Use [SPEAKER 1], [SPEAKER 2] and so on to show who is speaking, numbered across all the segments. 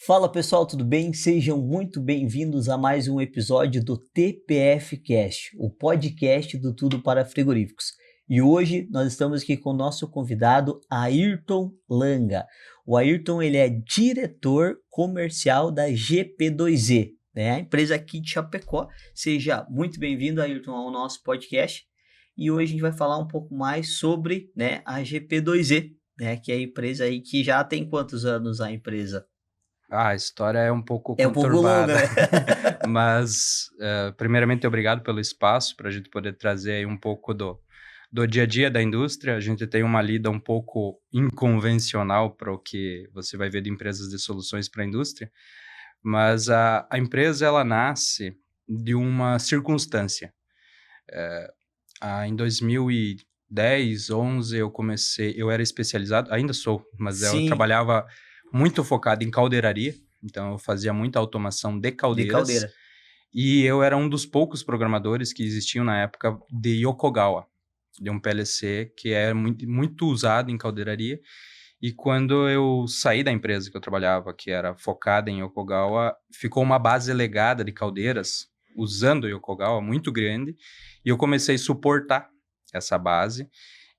[SPEAKER 1] Fala pessoal, tudo bem? Sejam muito bem-vindos a mais um episódio do TPF Cast, o podcast do Tudo para Frigoríficos. E hoje nós estamos aqui com o nosso convidado Ayrton Langa. O Ayrton ele é diretor comercial da GP2E, né? A empresa aqui de Chapecó. Seja muito bem-vindo, Ayrton, ao nosso podcast. E hoje a gente vai falar um pouco mais sobre, né, a GP2E, né? Que é a empresa aí que já tem quantos anos a empresa?
[SPEAKER 2] A história é um pouco
[SPEAKER 1] É um pouco longa,
[SPEAKER 2] conturbada,
[SPEAKER 1] né?
[SPEAKER 2] mas primeiramente obrigado pelo espaço para a gente poder trazer aí um pouco do dia a dia da indústria. A gente tem uma lida um pouco inconvencional para o que você vai ver de empresas de soluções para a indústria, mas a empresa ela nasce de uma circunstância. Em 2010, 11 eu comecei, eu era especializado, ainda sou, mas eu
[SPEAKER 1] Sim,
[SPEAKER 2] trabalhava muito focado em caldeiraria, então eu fazia muita automação de
[SPEAKER 1] de
[SPEAKER 2] caldeiras,
[SPEAKER 1] caldeira.
[SPEAKER 2] e eu era um dos poucos programadores que existiam na época de Yokogawa, de um PLC que é muito usado em caldeiraria, e quando eu saí da empresa que eu trabalhava, que era focada em Yokogawa, ficou uma base legada de caldeiras, usando o Yokogawa, muito grande, e eu comecei a suportar essa base,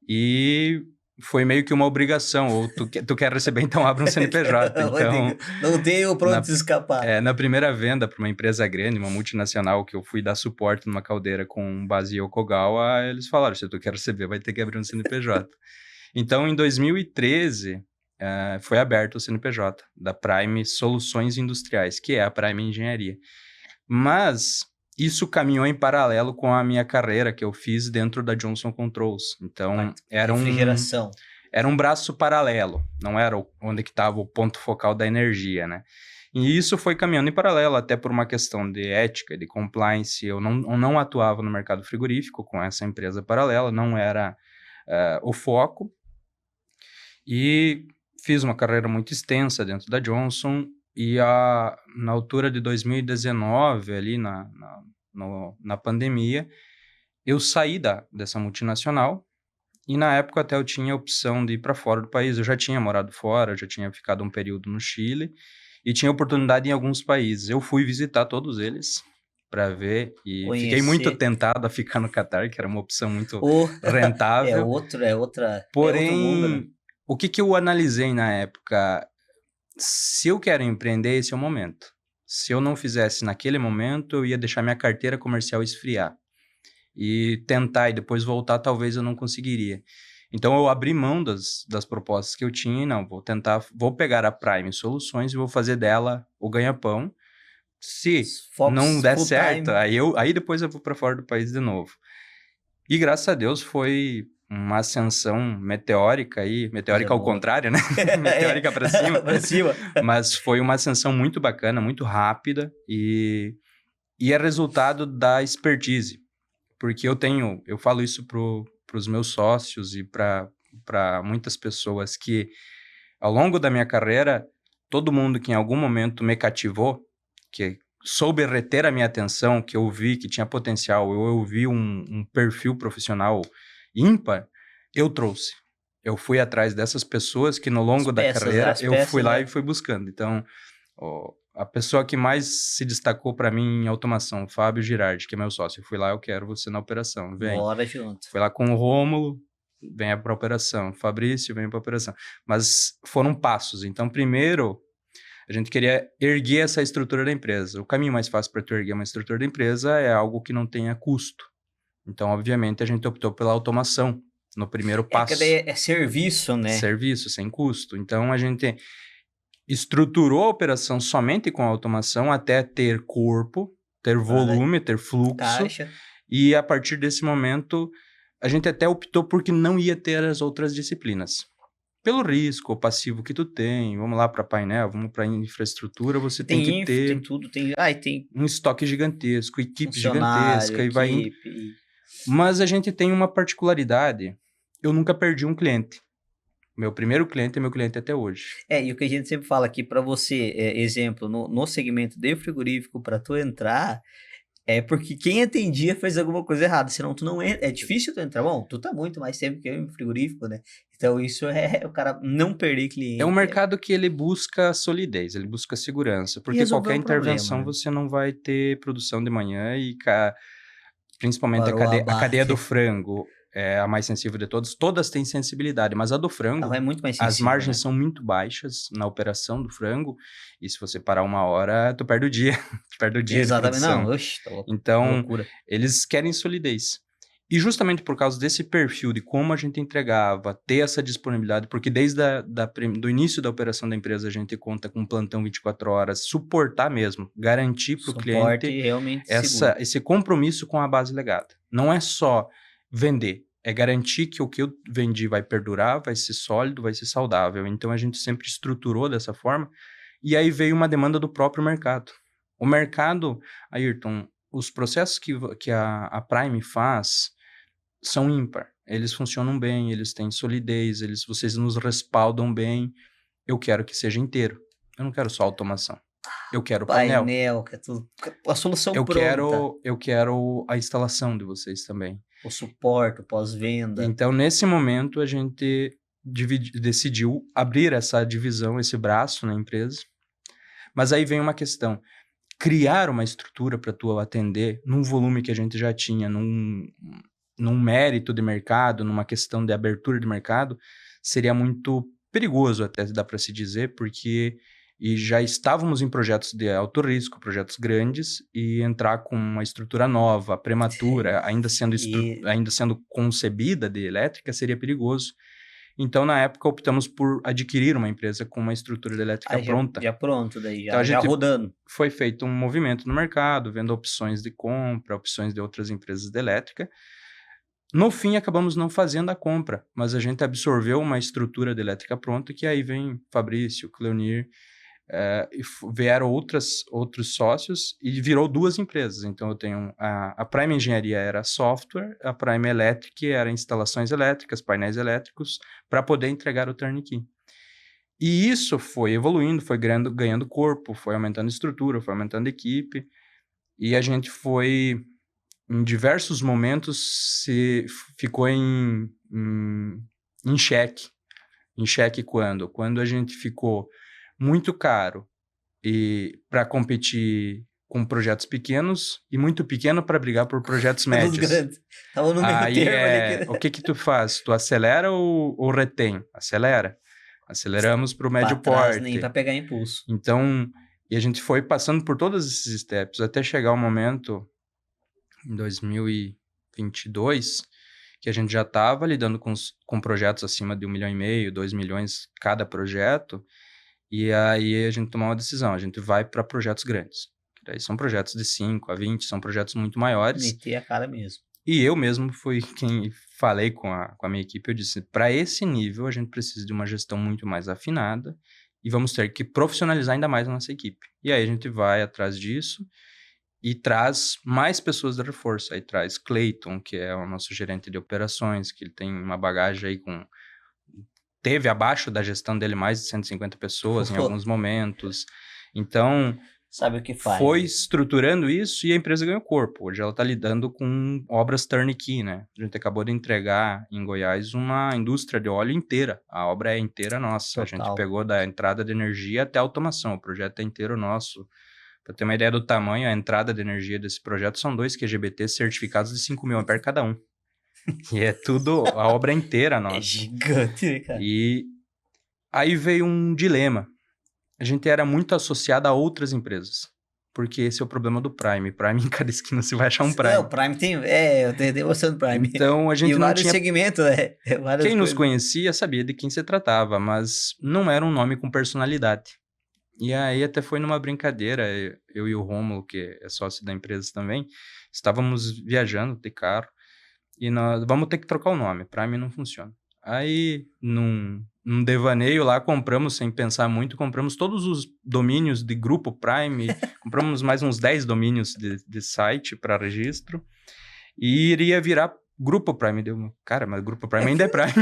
[SPEAKER 2] e foi meio que uma obrigação, ou tu quer receber, então abre um CNPJ. Então,
[SPEAKER 1] Não tenho pra
[SPEAKER 2] na,
[SPEAKER 1] onde escapar.
[SPEAKER 2] na primeira venda para uma empresa grande, uma multinacional, que eu fui dar suporte numa caldeira com base em Yokogawa, eles falaram, se tu quer receber, vai ter que abrir um CNPJ. Então, em 2013, foi aberto o CNPJ da Prime Soluções Industriais, que é a Prime Engenharia. Mas isso caminhou em paralelo com a minha carreira que eu fiz dentro da Johnson Controls. Então,
[SPEAKER 1] Refrigeração.
[SPEAKER 2] era um braço paralelo, não era onde que estava o ponto focal da energia, né? E isso foi caminhando em paralelo, até por uma questão de ética, de compliance. Eu não atuava no mercado frigorífico com essa empresa paralela, não era o foco. E fiz uma carreira muito extensa dentro da Johnson e na altura de 2019, ali na pandemia, eu saí dessa multinacional e na época até eu tinha a opção de ir para fora do país. Eu já tinha morado fora, já tinha ficado um período no Chile e tinha oportunidade em alguns países. Eu fui visitar todos eles para ver e fiquei muito
[SPEAKER 1] Conhecer.
[SPEAKER 2] tentado a ficar no Catar, que era uma opção muito
[SPEAKER 1] Ou
[SPEAKER 2] rentável.
[SPEAKER 1] é outro mundo, né?
[SPEAKER 2] Porém, o que eu analisei na época? Se eu quero empreender, esse é o momento. Se eu não fizesse naquele momento, eu ia deixar minha carteira comercial esfriar. E tentar e depois voltar, talvez eu não conseguiria. Então, eu abri mão das propostas que eu tinha e não, vou pegar a Prime Soluções e vou fazer dela o ganha-pão. Se não
[SPEAKER 1] Fox
[SPEAKER 2] der
[SPEAKER 1] full
[SPEAKER 2] certo,
[SPEAKER 1] time.
[SPEAKER 2] aí depois eu vou para fora do país de novo. E graças a Deus foi uma ascensão meteórica aí,
[SPEAKER 1] Coisa
[SPEAKER 2] meteórica ao
[SPEAKER 1] boa.
[SPEAKER 2] contrário, né?
[SPEAKER 1] É,
[SPEAKER 2] Meteórica para cima.
[SPEAKER 1] pra cima.
[SPEAKER 2] Mas foi uma ascensão muito bacana, muito rápida e é resultado da expertise. Porque eu falo isso para os meus sócios e para muitas pessoas que ao longo da minha carreira, todo mundo que em algum momento me cativou, que soube reter a minha atenção, que eu vi que tinha potencial, eu vi um perfil profissional ímpar, eu trouxe. Eu fui atrás dessas pessoas que no longo da carreira
[SPEAKER 1] As
[SPEAKER 2] eu fui
[SPEAKER 1] peças,
[SPEAKER 2] lá
[SPEAKER 1] né?
[SPEAKER 2] e fui buscando. Então, a pessoa que mais se destacou para mim em automação, o Fábio Girardi, que é meu sócio, eu fui lá, eu quero você na operação, vem.
[SPEAKER 1] Bora junto.
[SPEAKER 2] Foi lá com o Rômulo, venha para a operação. Fabrício, venha para a operação. Mas foram passos. Então, primeiro, a gente queria erguer essa estrutura da empresa. O caminho mais fácil para tu erguer uma estrutura da empresa é algo que não tenha custo. Então, obviamente, a gente optou pela automação no primeiro
[SPEAKER 1] É que daí
[SPEAKER 2] passo.
[SPEAKER 1] é serviço, né?
[SPEAKER 2] Serviço, sem custo. Então, a gente estruturou a operação somente com a automação até ter corpo, ter
[SPEAKER 1] Para
[SPEAKER 2] volume, ter fluxo.
[SPEAKER 1] caixa.
[SPEAKER 2] E a partir desse momento, a gente até optou porque não ia ter as outras disciplinas. Pelo risco, o passivo que tu tem, vamos lá para painel, vamos para infraestrutura, você tem que
[SPEAKER 1] Tem info, tem
[SPEAKER 2] ter
[SPEAKER 1] tudo, tem. Ah, e tem
[SPEAKER 2] um estoque gigantesco, equipe
[SPEAKER 1] funcionário,
[SPEAKER 2] gigantesca e vai indo.
[SPEAKER 1] equipe.
[SPEAKER 2] Mas a gente tem uma particularidade. Eu nunca perdi um cliente. Meu primeiro cliente é meu cliente até hoje.
[SPEAKER 1] E o que a gente sempre fala aqui para você, exemplo, no segmento de frigorífico, para tu entrar, É porque quem atendia fez alguma coisa errada, senão tu não entra. É difícil tu entrar. Bom, tu tá muito mais tempo que eu em frigorífico, né? Então isso é o cara não perder
[SPEAKER 2] É um
[SPEAKER 1] cliente
[SPEAKER 2] mercado que ele busca solidez, ele busca segurança,
[SPEAKER 1] e
[SPEAKER 2] porque
[SPEAKER 1] resolver
[SPEAKER 2] qualquer
[SPEAKER 1] um problema,
[SPEAKER 2] intervenção
[SPEAKER 1] né?
[SPEAKER 2] você não vai ter produção de manhã e principalmente
[SPEAKER 1] Parou o
[SPEAKER 2] a cadeia do
[SPEAKER 1] abate.
[SPEAKER 2] frango é a mais sensível de todas. Todas têm sensibilidade, mas a do
[SPEAKER 1] Ela vai
[SPEAKER 2] frango,
[SPEAKER 1] muito mais
[SPEAKER 2] as
[SPEAKER 1] sensível,
[SPEAKER 2] margens
[SPEAKER 1] né?
[SPEAKER 2] são muito baixas na operação do frango, e se você parar uma hora, tu perde o dia, tu perde o dia de
[SPEAKER 1] Exatamente. Não,
[SPEAKER 2] produção.
[SPEAKER 1] oxe, tá louco.
[SPEAKER 2] Então,
[SPEAKER 1] Loucura.
[SPEAKER 2] eles querem solidez. E justamente por causa desse perfil de como a gente entregava, ter essa disponibilidade, porque desde do início da operação da empresa a gente conta com um plantão 24 horas, suportar mesmo, garantir para o cliente
[SPEAKER 1] Suporte realmente seguro.
[SPEAKER 2] esse compromisso com a base legada. Não é só vender, é garantir que o que eu vendi vai perdurar, vai ser sólido, vai ser saudável. Então a gente sempre estruturou dessa forma, e aí veio uma demanda do próprio mercado. O mercado, Ayrton, os processos que a Prime faz são ímpar. Eles funcionam bem, eles têm solidez, vocês nos respaldam bem. Eu quero que seja inteiro. Eu não quero só automação. Eu quero painel.
[SPEAKER 1] Painel, que é tudo. A solução
[SPEAKER 2] Eu
[SPEAKER 1] pronta.
[SPEAKER 2] quero a instalação de vocês também.
[SPEAKER 1] O suporte, o pós-venda.
[SPEAKER 2] Então, nesse momento, a gente decidiu abrir essa divisão, esse braço na empresa. Mas aí vem uma questão. Criar uma estrutura para tu atender num volume que a gente já tinha, num mérito de mercado, numa questão de abertura de mercado, seria muito perigoso, até dá para se dizer, porque já estávamos em projetos de alto risco, projetos grandes, e entrar com uma estrutura nova, prematura, ainda sendo concebida de elétrica, seria perigoso. Então, na época, optamos por adquirir uma empresa com uma estrutura de elétrica pronta.
[SPEAKER 1] Já pronto, daí
[SPEAKER 2] Então,
[SPEAKER 1] já rodando.
[SPEAKER 2] foi feito um movimento no mercado, vendo opções de compra, opções de outras empresas de elétrica. No fim, acabamos não fazendo a compra, mas a gente absorveu uma estrutura de elétrica pronta, que aí vem Fabrício, Cleonir, e vieram outros sócios e virou duas empresas. Então, eu tenho a Prime Engenharia era software, a Prime Electric era instalações elétricas, painéis elétricos, para poder entregar o turnkey. E isso foi evoluindo, foi ganhando corpo, foi aumentando estrutura, foi aumentando equipe, e a gente foi, em diversos momentos, ficou em xeque. Em xeque quando? Quando a gente ficou muito caro e para competir com projetos pequenos e muito pequeno para brigar por projetos
[SPEAKER 1] Dos
[SPEAKER 2] médios.
[SPEAKER 1] grandes. Tava no meio
[SPEAKER 2] Aí
[SPEAKER 1] termo ali.
[SPEAKER 2] o que tu faz? Tu acelera ou retém? Acelera. Aceleramos para o médio
[SPEAKER 1] Pra trás, nem
[SPEAKER 2] porte.
[SPEAKER 1] pra pegar impulso.
[SPEAKER 2] Então, e a gente foi passando por todos esses steps até chegar o momento, em 2022, que a gente já estava lidando com projetos acima de 1,5 milhão, 2 milhões cada projeto, e aí a gente tomou uma decisão, a gente vai para projetos grandes. Daí são projetos de 5 a 20, são projetos muito maiores.
[SPEAKER 1] Meter a cara mesmo.
[SPEAKER 2] E eu mesmo fui quem falei com a minha equipe, eu disse, para esse nível a gente precisa de uma gestão muito mais afinada e vamos ter que profissionalizar ainda mais a nossa equipe. E aí a gente vai atrás disso e traz mais pessoas de reforço. Aí traz Clayton, que é o nosso gerente de operações, que ele tem uma bagagem aí teve abaixo da gestão dele mais de 150 pessoas em alguns momentos. Então,
[SPEAKER 1] sabe o que faz.
[SPEAKER 2] Foi estruturando isso e a empresa ganhou corpo. Hoje ela está lidando com obras turnkey, né? A gente acabou de entregar em Goiás uma indústria de óleo inteira. A obra é inteira nossa.
[SPEAKER 1] Total.
[SPEAKER 2] A gente pegou da entrada de energia até a automação. O projeto é inteiro nosso. Para ter uma ideia do tamanho, a entrada de energia desse projeto são 2 QGBT certificados de 5.000 amperes cada um. E é tudo, a obra é inteira nossa.
[SPEAKER 1] É gigante, né, cara?
[SPEAKER 2] E aí veio um dilema. A gente era muito associado a outras empresas. Porque esse é o problema do Prime. Prime, em cada esquina você vai achar um Prime.
[SPEAKER 1] Não, o Prime tem... eu tenho noção do Prime.
[SPEAKER 2] Então, a gente
[SPEAKER 1] e
[SPEAKER 2] não
[SPEAKER 1] vários
[SPEAKER 2] tinha...
[SPEAKER 1] segmentos, né?
[SPEAKER 2] Quem nos conhecia sabia de quem se tratava, mas não era um nome com personalidade. E aí até foi numa brincadeira, eu e o Rômulo, que é sócio da empresa também, estávamos viajando de carro e nós vamos ter que trocar o nome, Prime não funciona. Aí, num devaneio lá, compramos, sem pensar muito, compramos todos os domínios de Grupo Prime, compramos mais uns 10 domínios de site para registro, e iria virar Grupo Prime. Deu, cara, mas Grupo Prime ainda é Prime.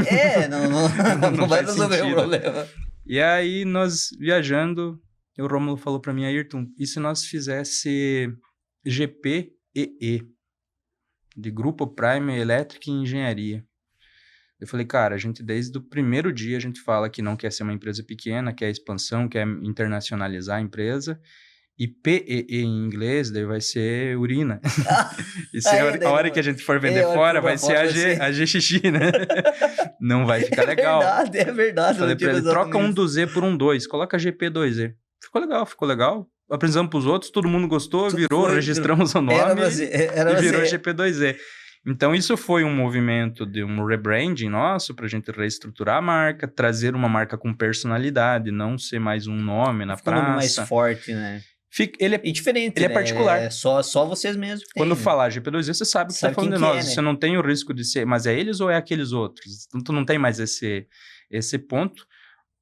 [SPEAKER 1] Não vai resolver o problema.
[SPEAKER 2] E aí, nós viajando, o Rômulo falou para mim, Ayrton, e se nós fizesse GP PEE, de Grupo Prime Elétrica e Engenharia. Eu falei, cara, a gente desde o primeiro dia a gente fala que não quer ser uma empresa pequena, quer expansão, quer internacionalizar a empresa. E PEE em inglês, daí vai ser urina. E se a hora que a gente for vender fora, vai ser a GXX, né? Não vai ficar legal.
[SPEAKER 1] É verdade.
[SPEAKER 2] Falei pra ele, troca um do Z por um 2, coloca GP2Z. Ficou legal. Apresentamos pros outros, todo mundo gostou, registramos o nome e virou GP2Z. Então, isso foi um movimento de um rebranding nosso para a gente reestruturar a marca, trazer uma marca com personalidade, não ser mais um nome na praça. Um nome
[SPEAKER 1] mais forte, né?
[SPEAKER 2] Ele é
[SPEAKER 1] diferente,
[SPEAKER 2] ele é particular.
[SPEAKER 1] É só vocês mesmos que
[SPEAKER 2] Quando
[SPEAKER 1] tem,
[SPEAKER 2] falar GP2Z, você sabe que está falando de nós.
[SPEAKER 1] né?
[SPEAKER 2] Você não tem o risco de ser, mas é eles ou é aqueles outros? Então, tu não tem mais esse ponto.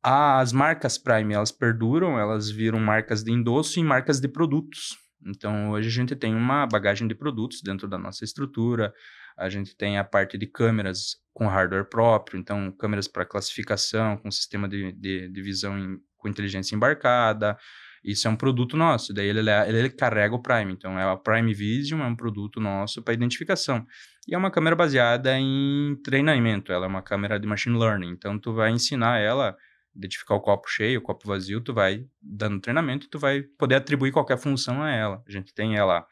[SPEAKER 2] As marcas Prime, elas perduram, elas viram marcas de endosso e marcas de produtos. Então, hoje a gente tem uma bagagem de produtos dentro da nossa estrutura. A gente tem a parte de câmeras com hardware próprio, então câmeras para classificação, com sistema de visão com inteligência embarcada. Isso é um produto nosso, daí ele carrega o Prime. Então, a Prime Vision é um produto nosso para identificação. E é uma câmera baseada em treinamento, ela é uma câmera de machine learning. Então, tu vai ensinar ela identificar o copo cheio, o copo vazio, tu vai dando treinamento e tu vai poder atribuir qualquer função a ela. A gente tem ela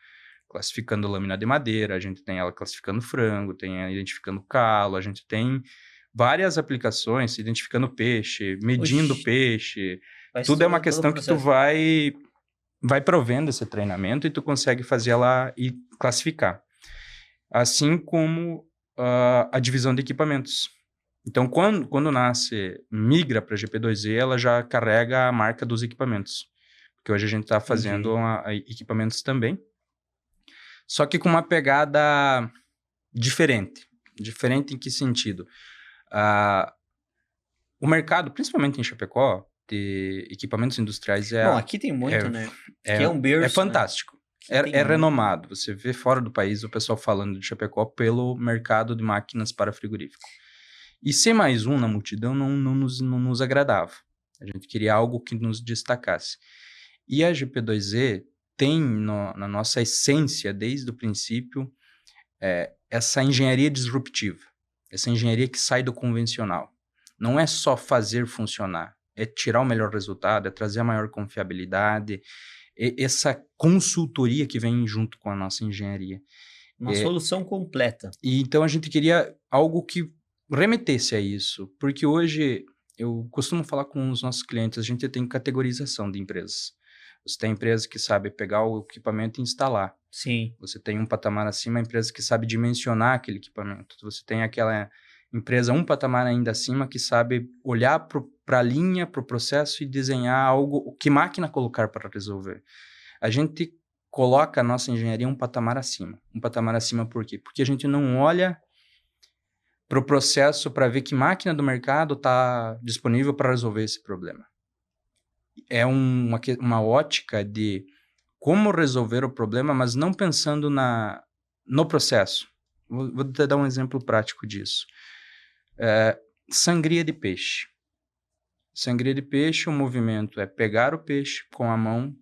[SPEAKER 2] classificando lâmina de madeira, a gente tem ela classificando frango, tem ela identificando calo, a gente tem várias aplicações, identificando peixe, medindo peixe. Tudo é uma questão que tu vai provendo esse treinamento e tu consegue fazer ela e classificar. Assim como a divisão de equipamentos. Então, quando migra para GP2Z, ela já carrega a marca dos equipamentos. Porque hoje a gente está fazendo equipamentos também. Só que com uma pegada diferente. Diferente em que sentido? O mercado, principalmente em Chapecó, de equipamentos industriais
[SPEAKER 1] Bom, aqui tem muito, né? Aqui é um berço,
[SPEAKER 2] é fantástico. Né? É renomado. Você vê fora do país o pessoal falando de Chapecó pelo mercado de máquinas para frigorífico. E ser mais um na multidão não nos agradava. A gente queria algo que nos destacasse. E a GP2Z tem na nossa essência, desde o princípio, essa engenharia disruptiva. Essa engenharia que sai do convencional. Não é só fazer funcionar. É tirar o melhor resultado, é trazer a maior confiabilidade. Essa consultoria que vem junto com a nossa engenharia.
[SPEAKER 1] Uma solução completa.
[SPEAKER 2] E então a gente queria algo que remetesse a isso, porque hoje eu costumo falar com os nossos clientes, a gente tem categorização de empresas. Você tem empresa que sabe pegar o equipamento e instalar.
[SPEAKER 1] Sim.
[SPEAKER 2] Você tem um patamar acima, a empresa que sabe dimensionar aquele equipamento. Você tem aquela empresa um patamar ainda acima que sabe olhar para a linha, para o processo e desenhar algo, que máquina colocar para resolver. A gente coloca a nossa engenharia um patamar acima. Um patamar acima por quê? Porque a gente não olha para o processo para ver que máquina do mercado está disponível para resolver esse problema. É uma ótica de como resolver o problema, mas não pensando no processo. Vou te dar um exemplo prático disso. Sangria de peixe. Sangria de peixe, o movimento é pegar o peixe com a mão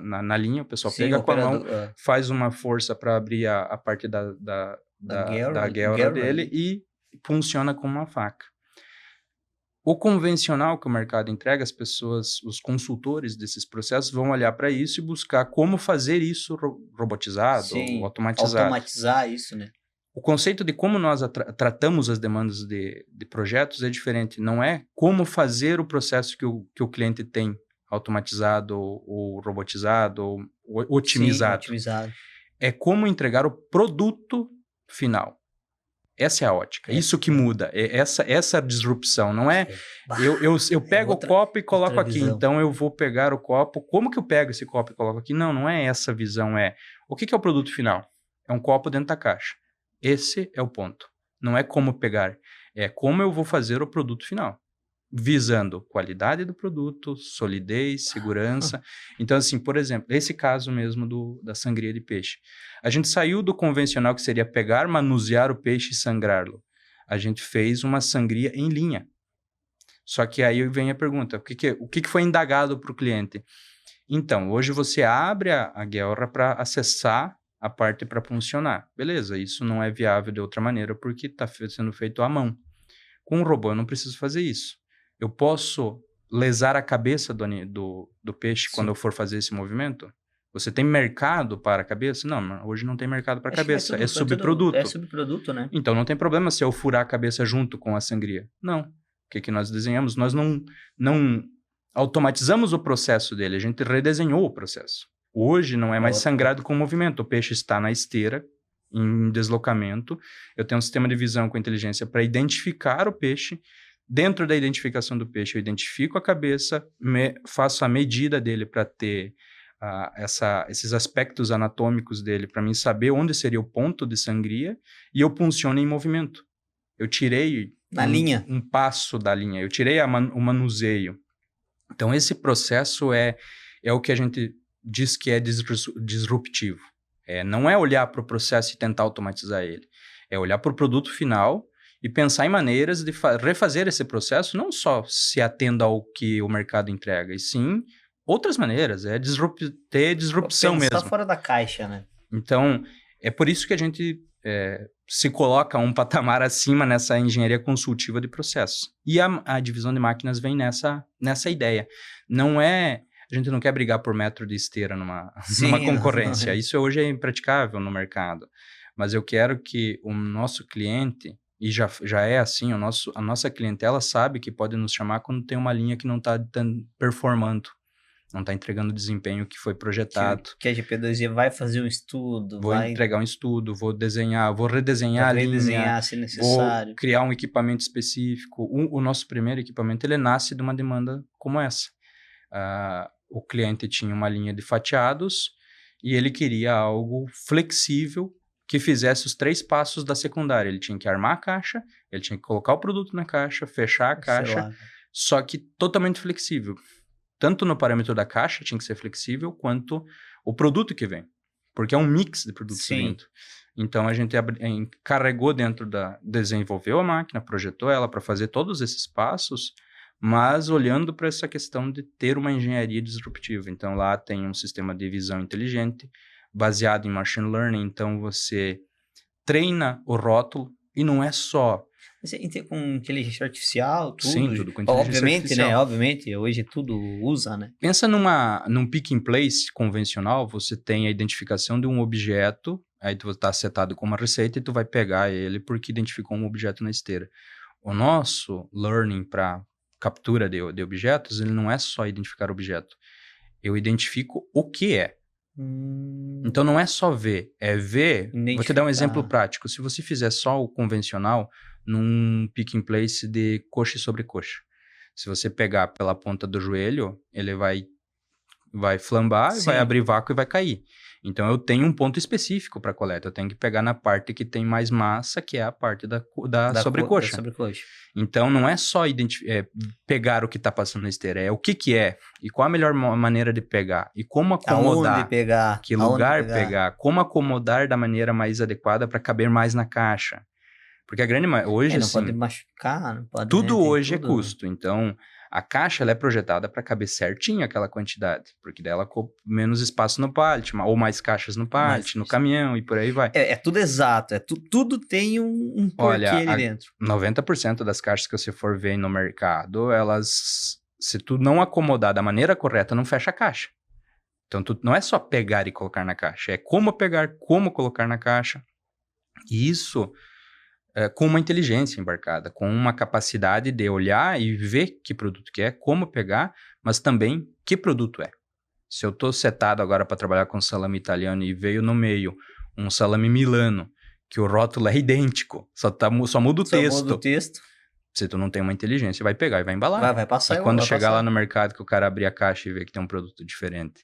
[SPEAKER 2] na linha, o pessoal pega com a mão, faz uma força para abrir a parte da guelra dele e funciona como uma faca. O convencional que o mercado entrega, as pessoas, os consultores desses processos vão olhar para isso e buscar como fazer isso robotizado ou automatizado.
[SPEAKER 1] Automatizar isso, né?
[SPEAKER 2] O conceito de como nós tratamos as demandas de projetos é diferente. Não é como fazer o processo que o cliente tem automatizado ou robotizado ou otimizado.
[SPEAKER 1] Sim, otimizado.
[SPEAKER 2] É como entregar o produto final. Essa é a ótica. Isso que muda. Essa disrupção. Não é... Eu pego o copo e coloco aqui. Visão. Então, eu vou pegar o copo. Como que eu pego esse copo e coloco aqui? Não é essa visão. O que é o produto final? É um copo dentro da caixa. Esse é o ponto. Não é como pegar. É como eu vou fazer o produto final. Visando qualidade do produto, solidez, segurança. Então, assim, por exemplo, esse caso mesmo da sangria de peixe. A gente saiu do convencional, que seria pegar, manusear o peixe e sangrá-lo. A gente fez uma sangria em linha. Só que aí vem a pergunta, o que foi indagado para o cliente? Então, hoje você abre a guelra para acessar a parte para funcionar. Beleza, isso não é viável de outra maneira porque está sendo feito à mão. Com um robô eu não preciso fazer isso. Eu posso lesar a cabeça do peixe
[SPEAKER 1] Sim.
[SPEAKER 2] quando eu for fazer esse movimento? Você tem mercado para a cabeça? Não, hoje não tem mercado para a cabeça. É subproduto.
[SPEAKER 1] É subproduto, né?
[SPEAKER 2] Então não tem problema se eu furar a cabeça junto com a sangria. Não. O que nós desenhamos? Nós não automatizamos o processo dele, a gente redesenhou o processo. Hoje não é mais sangrado com movimento. O peixe está na esteira, em deslocamento. Eu tenho um sistema de visão com inteligência para identificar o peixe. Dentro da identificação do peixe, eu identifico a cabeça, faço a medida dele para ter esses aspectos anatômicos dele, para mim saber onde seria o ponto de sangria, e eu punciono em movimento. Eu tirei um passo da linha, eu tirei o manuseio. Então, esse processo é o que a gente diz que é disruptivo. Não é olhar para o processo e tentar automatizar ele. É olhar para o produto final e pensar em maneiras de refazer esse processo, não só se atenda ao que o mercado entrega, e sim outras maneiras. É ter disrupção mesmo.
[SPEAKER 1] Pensar fora da caixa, né?
[SPEAKER 2] Então, é por isso que a gente se coloca um patamar acima nessa engenharia consultiva de processo. E a divisão de máquinas vem nessa ideia. A gente não quer brigar por metro de esteira numa concorrência. Isso hoje é impraticável no mercado. Mas eu quero que o nosso cliente, e já é assim, a nossa clientela sabe que pode nos chamar quando tem uma linha que não está performando, não está entregando o desempenho que foi projetado.
[SPEAKER 1] Que a GP2Z vai fazer um estudo.
[SPEAKER 2] Vou entregar um estudo, vou desenhar, vou redesenhar a linha,
[SPEAKER 1] se necessário.
[SPEAKER 2] Vou criar um equipamento específico. O nosso primeiro equipamento, ele nasce de uma demanda como essa. O cliente tinha uma linha de fatiados e ele queria algo flexível que fizesse os 3 passos da secundária. Ele tinha que armar a caixa, ele tinha que colocar o produto na caixa, fechar a caixa, só que totalmente flexível. Tanto no parâmetro da caixa tinha que ser flexível, quanto o produto que vem. Porque é um mix de produtos vindo. Então, a gente carregou desenvolveu a máquina, projetou ela para fazer todos esses passos, mas olhando para essa questão de ter uma engenharia disruptiva. Então, lá tem um sistema de visão inteligente, baseado em machine learning. Então, você treina o rótulo, e não é só...
[SPEAKER 1] Com inteligência artificial, tudo.
[SPEAKER 2] Sim, tudo com inteligência artificial.
[SPEAKER 1] Né? Obviamente, hoje tudo usa, né?
[SPEAKER 2] Pensa num pick and place convencional, você tem a identificação de um objeto, aí tu está setado com uma receita e tu vai pegar ele porque identificou um objeto na esteira. O nosso learning para captura de objetos, ele não é só identificar o objeto. Eu identifico o que é. Então não é só ver, é ver. Vou te dar um exemplo prático. Se você fizer só o convencional, num pick and place de coxa e sobrecoxa, se você pegar pela ponta do joelho, ele vai flambar, vai abrir vácuo e vai cair. Então eu tenho um ponto específico para coleta. Eu tenho que pegar na parte que tem mais massa, que é a parte da sobrecoxa. Então não é só pegar o que está passando na esteira, é o que é, e qual a melhor maneira de pegar, e como acomodar,
[SPEAKER 1] aonde pegar,
[SPEAKER 2] que lugar pegar, como acomodar da maneira mais adequada para caber mais na caixa. Porque a grande hoje
[SPEAKER 1] não
[SPEAKER 2] assim,
[SPEAKER 1] pode machucar, não pode.
[SPEAKER 2] Tudo hoje é custo. Então a caixa ela é projetada para caber certinho aquela quantidade, porque dela ocupa menos espaço no pallet, ou mais caixas no pallet, no caminhão e por aí vai.
[SPEAKER 1] É tudo exato, tudo tem um porquê ali dentro.
[SPEAKER 2] 90% das caixas que você for ver no mercado, elas, se tu não acomodar da maneira correta, não fecha a caixa. Então, não é só pegar e colocar na caixa, é como pegar, como colocar na caixa. E isso... com uma inteligência embarcada, com uma capacidade de olhar e ver que produto que é, como pegar, mas também que produto é. Se eu estou setado agora para trabalhar com salame italiano e veio no meio um salame milano, que o rótulo é idêntico, só muda o texto. Se tu não tem uma inteligência, vai pegar e vai embalar.
[SPEAKER 1] Vai passar.
[SPEAKER 2] Mas quando chegar lá no mercado que o cara abrir a caixa e ver que tem um produto diferente.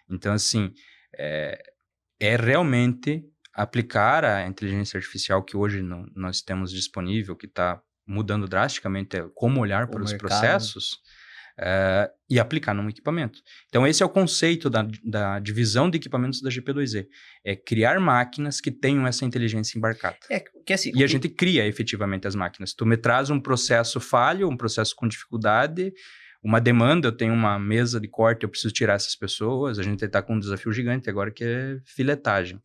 [SPEAKER 2] Então, assim, é realmente... aplicar a inteligência artificial que hoje nós temos disponível, que está mudando drasticamente como olhar para os processos, e aplicar num equipamento. Então, esse é o conceito da divisão de equipamentos da GP2Z. É criar máquinas que tenham essa inteligência embarcada. E a gente cria efetivamente as máquinas. Tu me traz um processo falho, um processo com dificuldade, uma demanda, eu tenho uma mesa de corte, eu preciso tirar essas pessoas, a gente está com um desafio gigante agora que é filetagem.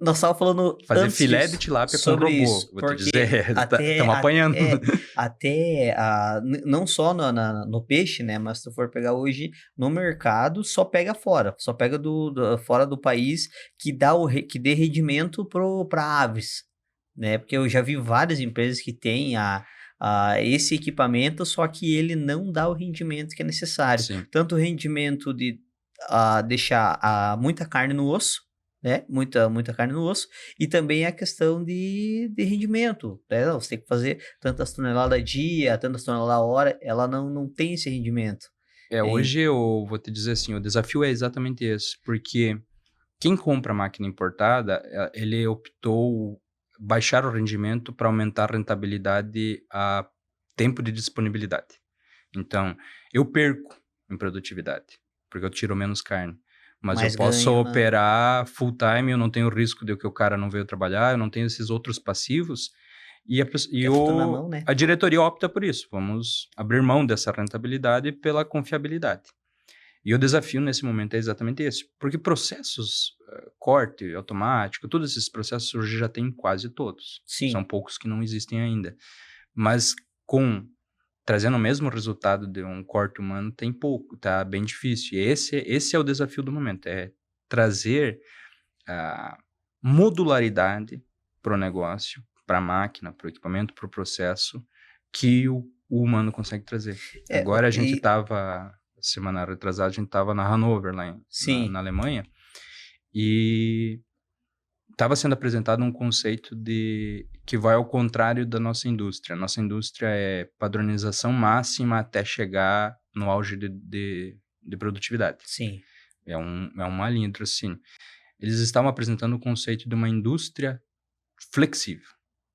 [SPEAKER 1] Nós estávamos falando
[SPEAKER 2] Fazer
[SPEAKER 1] antes
[SPEAKER 2] filé
[SPEAKER 1] disso,
[SPEAKER 2] de tilápia com
[SPEAKER 1] sobre
[SPEAKER 2] robô,
[SPEAKER 1] isso,
[SPEAKER 2] vou te
[SPEAKER 1] porque
[SPEAKER 2] dizer, estamos apanhando.
[SPEAKER 1] não só no peixe, né, mas se tu for pegar hoje no mercado, só pega fora, só pega fora do país que que dê rendimento para aves, né, porque eu já vi várias empresas que têm esse equipamento, só que ele não dá o rendimento que é necessário,
[SPEAKER 2] Sim.
[SPEAKER 1] tanto o rendimento de deixar muita carne no osso, né? Muita carne no osso, e também a questão de rendimento, né? Você tem que fazer tantas toneladas a dia, tantas toneladas a hora, ela não tem esse rendimento.
[SPEAKER 2] Hoje eu vou te dizer assim, o desafio é exatamente esse, porque quem compra máquina importada, ele optou baixar o rendimento para aumentar a rentabilidade a tempo de disponibilidade. Então, eu perco em produtividade, porque eu tiro menos carne. Mas
[SPEAKER 1] Mais
[SPEAKER 2] eu posso
[SPEAKER 1] ganho, né?
[SPEAKER 2] operar full time, eu não tenho risco de que o cara não veio trabalhar, eu não tenho esses outros passivos. E
[SPEAKER 1] Tudo na mão, né?
[SPEAKER 2] a diretoria opta por isso. Vamos abrir mão dessa rentabilidade pela confiabilidade. E o desafio nesse momento é exatamente esse. Porque processos, corte automático, todos esses processos hoje já tem quase todos.
[SPEAKER 1] Sim.
[SPEAKER 2] São poucos que não existem ainda. Mas trazendo o mesmo resultado de um corte humano, tem pouco, tá bem difícil. E esse é o desafio do momento, é trazer a modularidade para o negócio, para a máquina, para o equipamento, para o processo, que o humano consegue trazer. Agora a gente estava, semana retrasada, a gente estava na Hannover, lá na Alemanha, e estava sendo apresentado um conceito que vai ao contrário da nossa indústria. Nossa indústria é padronização máxima até chegar no auge de produtividade.
[SPEAKER 1] Sim.
[SPEAKER 2] É uma linha de raciocínio. Eles estavam apresentando o conceito de uma indústria flexível,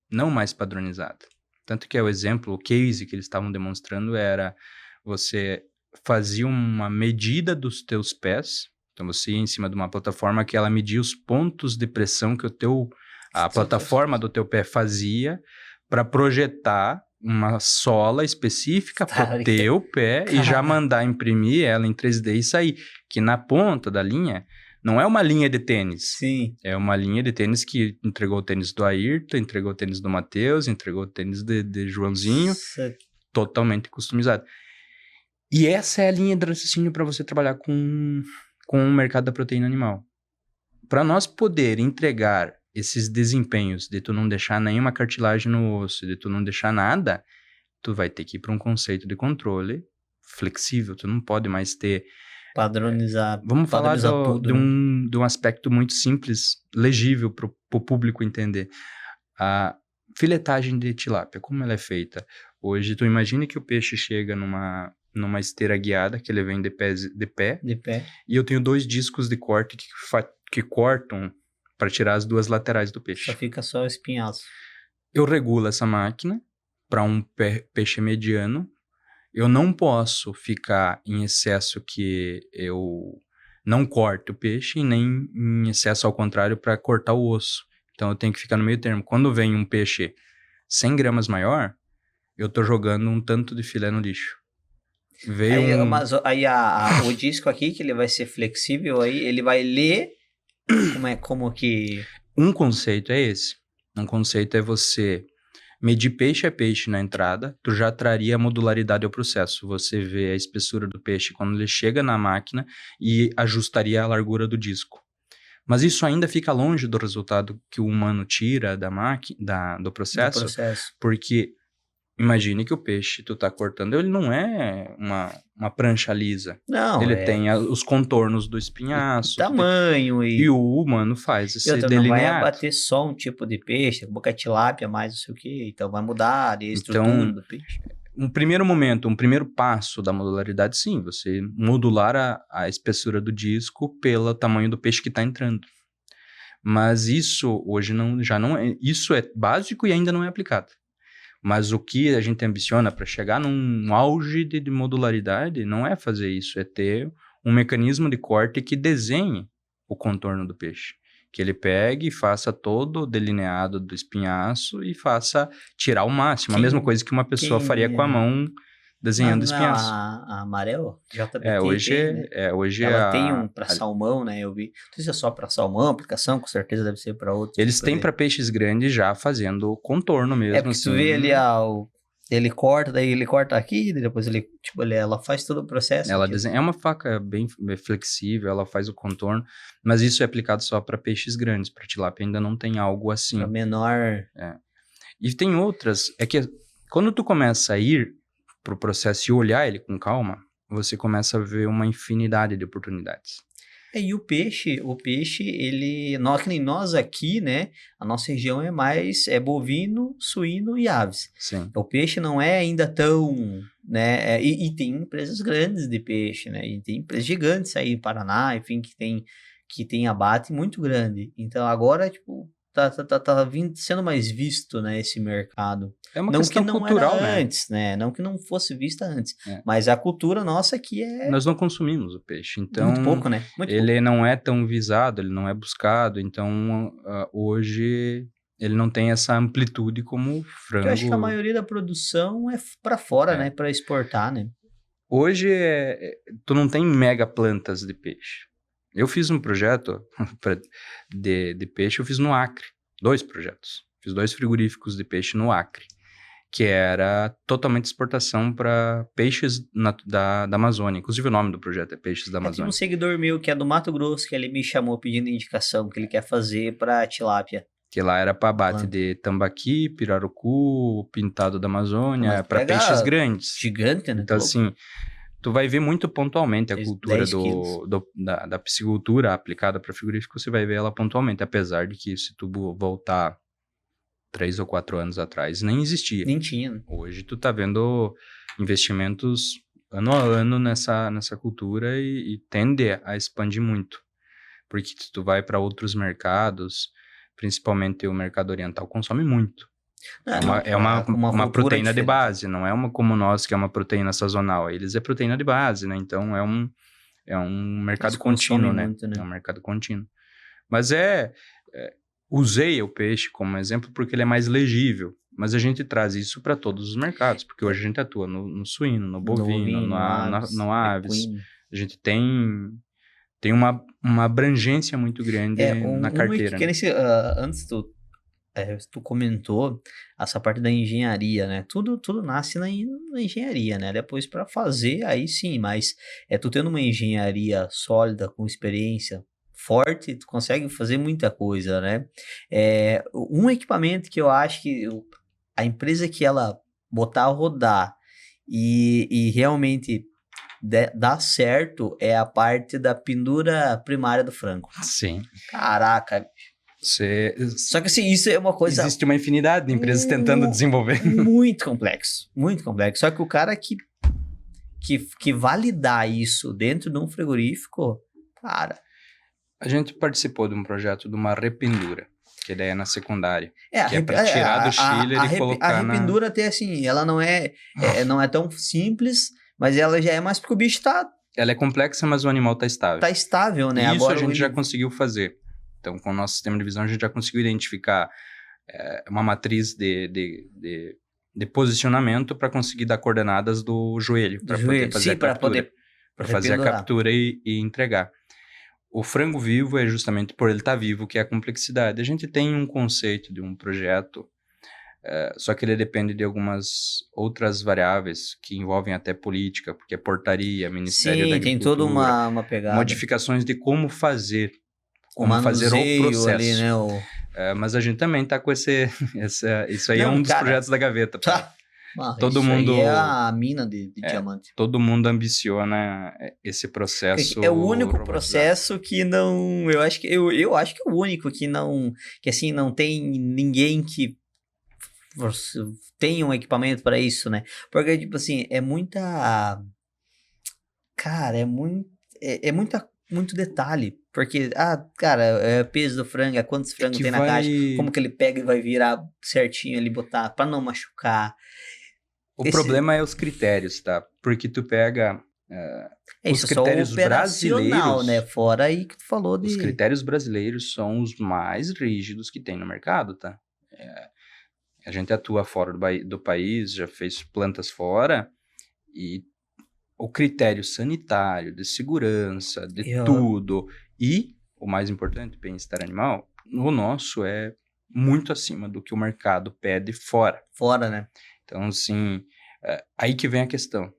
[SPEAKER 2] não mais padronizada. Tanto que o case que eles estavam demonstrando era você fazia uma medida dos teus pés. Então, você ia em cima de uma plataforma que ela media os pontos de pressão que a plataforma do teu pé fazia para projetar uma sola específica para o teu pé e já mandar imprimir ela em 3D e sair. Que na ponta da linha não é uma linha de tênis.
[SPEAKER 1] Sim.
[SPEAKER 2] É uma linha de tênis que entregou o tênis do Ayrton, entregou o tênis do Matheus, entregou o tênis de Joãozinho, totalmente customizado. E essa é a linha de raciocínio para você trabalhar com o mercado da proteína animal. Para nós poder entregar esses desempenhos de tu não deixar nenhuma cartilagem no osso, de tu não deixar nada, tu vai ter que ir para um conceito de controle flexível. Tu não pode mais ter...
[SPEAKER 1] Padronizar.
[SPEAKER 2] Vamos falar
[SPEAKER 1] tudo,
[SPEAKER 2] de um aspecto muito simples, legível para o público entender. A filetagem de tilápia, como ela é feita? Hoje, tu imagine que o peixe chega numa esteira guiada, que ele vem de pé. E eu tenho 2 discos de corte que cortam para tirar as 2 laterais do peixe.
[SPEAKER 1] Só fica só o espinhaço.
[SPEAKER 2] Eu regulo essa máquina para um peixe mediano. Eu não posso ficar em excesso que eu não corte o peixe, e nem em excesso ao contrário para cortar o osso. Então eu tenho que ficar no meio termo. Quando vem um peixe 100 gramas maior, eu estou jogando um tanto de filé no lixo.
[SPEAKER 1] Mas aí o disco aqui, que ele vai ser flexível, aí ele vai ler como que...
[SPEAKER 2] Um conceito é esse. Um conceito é você medir peixe a peixe na entrada, tu já traria a modularidade ao processo. Você vê a espessura do peixe quando ele chega na máquina e ajustaria a largura do disco. Mas isso ainda fica longe do resultado que o humano tira do processo, porque imagine que o peixe tu tá cortando, ele não é uma prancha lisa.
[SPEAKER 1] Não,
[SPEAKER 2] ele tem os contornos do espinhaço.
[SPEAKER 1] Tamanho
[SPEAKER 2] e o humano faz esse delineado.
[SPEAKER 1] Não vai abater só um tipo de peixe, boca tilápia, mais não sei o que, então vai mudar a estrutura do peixe.
[SPEAKER 2] Um primeiro passo da modularidade, sim, você modular a espessura do disco pelo tamanho do peixe que está entrando. Mas isso hoje já não é, isso é básico e ainda não é aplicado. Mas o que a gente ambiciona para chegar num auge de modularidade não é fazer isso, é ter um mecanismo de corte que desenhe o contorno do peixe. Que ele pegue e faça todo o delineado do espinhaço e faça tirar o máximo. A mesma coisa que uma pessoa faria com a mão desenhando
[SPEAKER 1] Não é
[SPEAKER 2] espinhaço.
[SPEAKER 1] a Amarel? JBT
[SPEAKER 2] Hoje,
[SPEAKER 1] tem, né?
[SPEAKER 2] hoje
[SPEAKER 1] Ela tem um para salmão, né? Eu vi. Não sei se é só para salmão, aplicação, com certeza deve ser para outro.
[SPEAKER 2] eles
[SPEAKER 1] tipo
[SPEAKER 2] têm
[SPEAKER 1] de-
[SPEAKER 2] para peixes grandes já fazendo contorno mesmo,
[SPEAKER 1] porque
[SPEAKER 2] assim.
[SPEAKER 1] tu vê ali ele corta, daí ele corta aqui, daí depois ele, tipo, ela faz todo o processo.
[SPEAKER 2] Ela
[SPEAKER 1] tipo,
[SPEAKER 2] desenha, é uma faca bem flexível, ela faz o contorno, mas isso é aplicado só para peixes grandes, para tilápia ainda não tem algo assim.
[SPEAKER 1] Para menor.
[SPEAKER 2] E tem outras, é que quando tu começa a ir pro processo e olhar ele com calma, você começa a ver uma infinidade de oportunidades.
[SPEAKER 1] E o peixe, ele, nós, que nem nós aqui, né? A nossa região é mais bovino, suíno e aves.
[SPEAKER 2] Sim.
[SPEAKER 1] O peixe não é ainda tão, né? E tem empresas grandes de peixe, né? E tem empresas gigantes aí em Paraná, enfim, que tem abate muito grande. Então agora, tipo, tá sendo mais visto, né? Esse mercado.
[SPEAKER 2] É uma
[SPEAKER 1] Não
[SPEAKER 2] questão
[SPEAKER 1] que não
[SPEAKER 2] cultural,
[SPEAKER 1] era
[SPEAKER 2] né?
[SPEAKER 1] antes, né? Não que não fosse vista antes.
[SPEAKER 2] É.
[SPEAKER 1] Mas a cultura nossa aqui é
[SPEAKER 2] Nós não consumimos o peixe, então
[SPEAKER 1] muito pouco, né? Muito pouco.
[SPEAKER 2] ele não é tão visado, ele não é buscado, então hoje ele não tem essa amplitude como o frango.
[SPEAKER 1] Eu acho que a maioria da produção é para fora, né? Para exportar, né?
[SPEAKER 2] Hoje tu não tem mega plantas de peixe. Eu fiz um projeto de peixe, eu fiz no Acre. 2 projetos. Fiz 2 frigoríficos de peixe no Acre, que era totalmente exportação para peixes da Amazônia. Inclusive o nome do projeto é Peixes da
[SPEAKER 1] Tem um
[SPEAKER 2] Amazônia.
[SPEAKER 1] seguidor meu que é do Mato Grosso, que ele me chamou pedindo indicação que ele quer fazer para tilápia.
[SPEAKER 2] Que lá era para abate de tambaqui, pirarucu, pintado da Amazônia,
[SPEAKER 1] Mas
[SPEAKER 2] para
[SPEAKER 1] pega
[SPEAKER 2] peixes grandes.
[SPEAKER 1] Gigante, né?
[SPEAKER 2] Então, assim, tu vai ver muito pontualmente a
[SPEAKER 1] Fez
[SPEAKER 2] cultura
[SPEAKER 1] 10 quilos.
[SPEAKER 2] da piscicultura aplicada para frigorífico, você vai ver ela pontualmente, apesar de que se tu voltar 3 ou 4 anos atrás, nem existia.
[SPEAKER 1] Nem tinha, né?
[SPEAKER 2] Hoje tu tá vendo investimentos ano a ano nessa cultura e tende a expandir muito. Porque se tu vai para outros mercados, principalmente o mercado oriental, consome muito. É uma proteína de base, não é uma como nós, que é uma proteína sazonal. Eles é proteína de base, né? Então é um mercado contínuo, né?
[SPEAKER 1] Muito, né?
[SPEAKER 2] É um mercado contínuo. Mas usei o peixe como exemplo porque ele é mais legível. Mas a gente traz isso para todos os mercados, porque hoje a gente atua no suíno, no bovino, no aves. A gente tem uma abrangência muito grande na carteira.
[SPEAKER 1] Antes tu comentou essa parte da engenharia, né? Tudo nasce na engenharia, né? Depois para fazer, aí sim, mas tu tendo uma engenharia sólida, com experiência forte, tu consegue fazer muita coisa, né? Um equipamento que eu acho que a empresa que ela botar a rodar e realmente dá certo é a parte da pendura primária do frango.
[SPEAKER 2] Sim.
[SPEAKER 1] Caraca. Só que assim, isso é uma coisa...
[SPEAKER 2] Existe uma infinidade de empresas tentando desenvolver.
[SPEAKER 1] Muito complexo, muito complexo. Só que o cara que validar isso dentro de um frigorífico, cara...
[SPEAKER 2] A gente participou de um projeto de uma rependura, que daí é na secundária. Que é para tirar do chiller e colocar
[SPEAKER 1] a rependura até assim, ela não é tão simples, mas ela já é mais porque o bicho tá...
[SPEAKER 2] Ela é complexa, mas o animal tá estável.
[SPEAKER 1] Tá estável, né?
[SPEAKER 2] E isso
[SPEAKER 1] agora
[SPEAKER 2] a gente já conseguiu fazer. Então, com o nosso sistema de visão, a gente já conseguiu identificar uma matriz de posicionamento para conseguir dar coordenadas do joelho, para poder fazer a captura. Para fazer a captura e entregar. O frango vivo é justamente por ele estar vivo que é a complexidade. A gente tem um conceito de um projeto, só que ele depende de algumas outras variáveis que envolvem até política, porque é portaria, Ministério da Agricultura.
[SPEAKER 1] Sim, tem toda uma pegada.
[SPEAKER 2] Modificações de como fazer.
[SPEAKER 1] Como fazer o processo. Ali, né,
[SPEAKER 2] mas a gente também tá com isso aí. Não, é um dos projetos da gaveta.
[SPEAKER 1] Todo mundo aí é a mina de diamante.
[SPEAKER 2] Todo mundo ambiciona esse processo.
[SPEAKER 1] É o único processo que não... Eu acho que é o único que não... Que assim, não tem ninguém que tenha um equipamento para isso, né? Porque, tipo assim, é muita... Cara, muito detalhe. Porque, cara, peso do frango, quantos frangos tem na caixa, como que ele pega e vai virar certinho ali, botar, pra não machucar.
[SPEAKER 2] O problema é os critérios, tá? Porque tu pega os critérios brasileiros,
[SPEAKER 1] né? Fora aí que tu falou de...
[SPEAKER 2] Os critérios brasileiros são os mais rígidos que tem no mercado, tá? A gente atua fora do país, já fez plantas fora, E o critério sanitário, de segurança, de
[SPEAKER 1] E, ó,
[SPEAKER 2] tudo, e, o mais importante, bem-estar animal, o nosso é muito acima do que o mercado pede fora.
[SPEAKER 1] fora, né?
[SPEAKER 2] Então, assim, aí que vem a questão.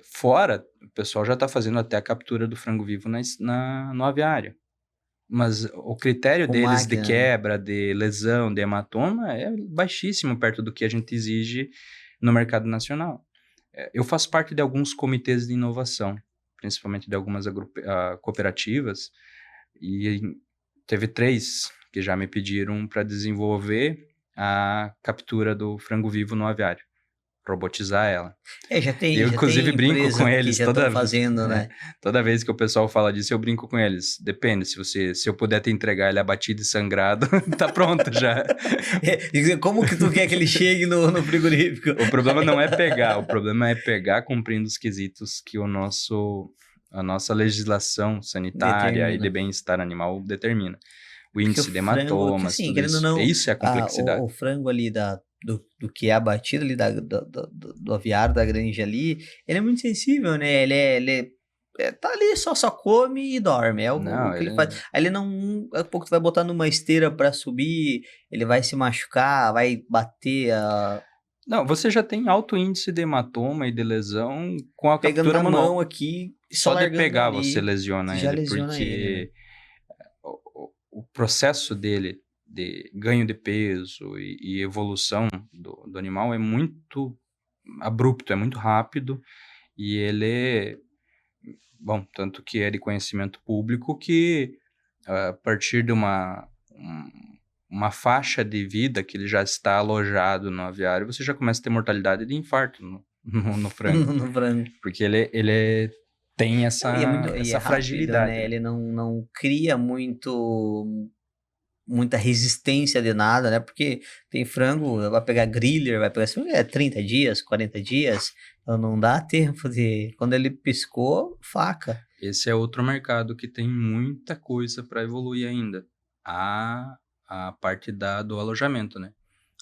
[SPEAKER 2] Fora, o pessoal já está fazendo até a captura do frango vivo no aviário. Mas o critério
[SPEAKER 1] Com
[SPEAKER 2] deles de
[SPEAKER 1] máquina, né?
[SPEAKER 2] quebra, de lesão, de hematoma é baixíssimo perto do que a gente exige no mercado nacional. Eu faço parte de alguns comitês de inovação, principalmente de algumas cooperativas, e teve 3 que já me pediram para desenvolver a captura do frango vivo no aviário, robotizar ela.
[SPEAKER 1] Já
[SPEAKER 2] Eu,
[SPEAKER 1] já tem
[SPEAKER 2] inclusive, brinco com
[SPEAKER 1] empresa que
[SPEAKER 2] eles
[SPEAKER 1] já estão fazendo, né?
[SPEAKER 2] toda vez que o pessoal fala disso, eu brinco com eles. Depende, se eu puder te entregar ele abatido e sangrado, tá pronto já.
[SPEAKER 1] Como que tu quer que ele chegue no frigorífico?
[SPEAKER 2] O problema não é pegar, o problema é pegar cumprindo os quesitos que a nossa legislação sanitária e de
[SPEAKER 1] Determina.
[SPEAKER 2] bem-estar animal determina. O
[SPEAKER 1] Porque o
[SPEAKER 2] índice de
[SPEAKER 1] frango, que
[SPEAKER 2] hematomas,
[SPEAKER 1] assim,
[SPEAKER 2] tudo
[SPEAKER 1] querendo ou
[SPEAKER 2] isso.
[SPEAKER 1] não,
[SPEAKER 2] Isso é a complexidade.
[SPEAKER 1] o frango ali do que é abatido ali do aviário, da granja ali, ele é muito sensível, né? Tá ali, só come e dorme. É o
[SPEAKER 2] Não,
[SPEAKER 1] que ele faz. Aí ele não. Daqui a pouco tu vai botar numa esteira pra subir, ele vai se machucar, vai bater,
[SPEAKER 2] Não, você já tem alto índice de hematoma e de lesão com a
[SPEAKER 1] pegando
[SPEAKER 2] captura
[SPEAKER 1] na mão
[SPEAKER 2] manual.
[SPEAKER 1] aqui, só
[SPEAKER 2] Só de
[SPEAKER 1] largando
[SPEAKER 2] pegar você
[SPEAKER 1] ali,
[SPEAKER 2] lesiona
[SPEAKER 1] já
[SPEAKER 2] ele,
[SPEAKER 1] lesiona ele, né?
[SPEAKER 2] porque o processo dele de ganho de peso e evolução do animal é muito abrupto, é muito rápido e ele, bom, tanto que é de conhecimento público que a partir de uma faixa de vida que ele já está alojado no aviário, você já começa a ter mortalidade de infarto no frango,
[SPEAKER 1] No frango.
[SPEAKER 2] porque ele tem
[SPEAKER 1] E é
[SPEAKER 2] essa
[SPEAKER 1] rápido,
[SPEAKER 2] fragilidade,
[SPEAKER 1] né?
[SPEAKER 2] né?
[SPEAKER 1] Ele não cria muita resistência de nada, né? Porque tem frango, vai pegar griller, vai pegar assim, 30 dias, 40 dias, então não dá tempo de... Quando ele piscou, faca.
[SPEAKER 2] Esse é outro mercado que tem muita coisa para evoluir ainda. A parte do alojamento, né?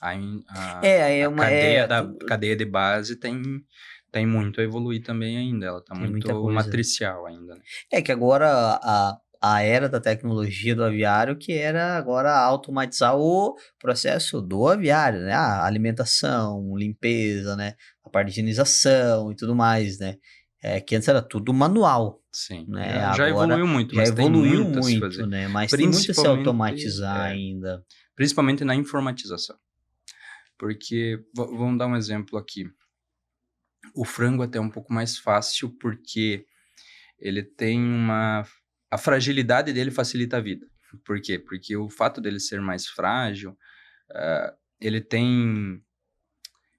[SPEAKER 1] É
[SPEAKER 2] A
[SPEAKER 1] uma... É,
[SPEAKER 2] cadeia de base tem muito a evoluir também ainda. Ela está
[SPEAKER 1] tem muita
[SPEAKER 2] muito
[SPEAKER 1] coisa.
[SPEAKER 2] matricial ainda, né?
[SPEAKER 1] É que agora a era da tecnologia do aviário que era agora automatizar o processo do aviário, né? A alimentação, limpeza, né? A parte de higienização e tudo mais, né? Que antes era tudo manual,
[SPEAKER 2] Sim,
[SPEAKER 1] né?
[SPEAKER 2] já
[SPEAKER 1] Agora
[SPEAKER 2] evoluiu muito,
[SPEAKER 1] já
[SPEAKER 2] mas tem
[SPEAKER 1] evoluiu
[SPEAKER 2] muito a se
[SPEAKER 1] muito,
[SPEAKER 2] fazer.
[SPEAKER 1] né? Mas tem muito a se
[SPEAKER 2] Principalmente,
[SPEAKER 1] automatizar ainda.
[SPEAKER 2] principalmente na informatização. Porque, vamos dar um exemplo aqui. O frango até é um pouco mais fácil porque ele tem a fragilidade dele facilita a vida. Por quê? Porque o fato dele ser mais frágil, ele tem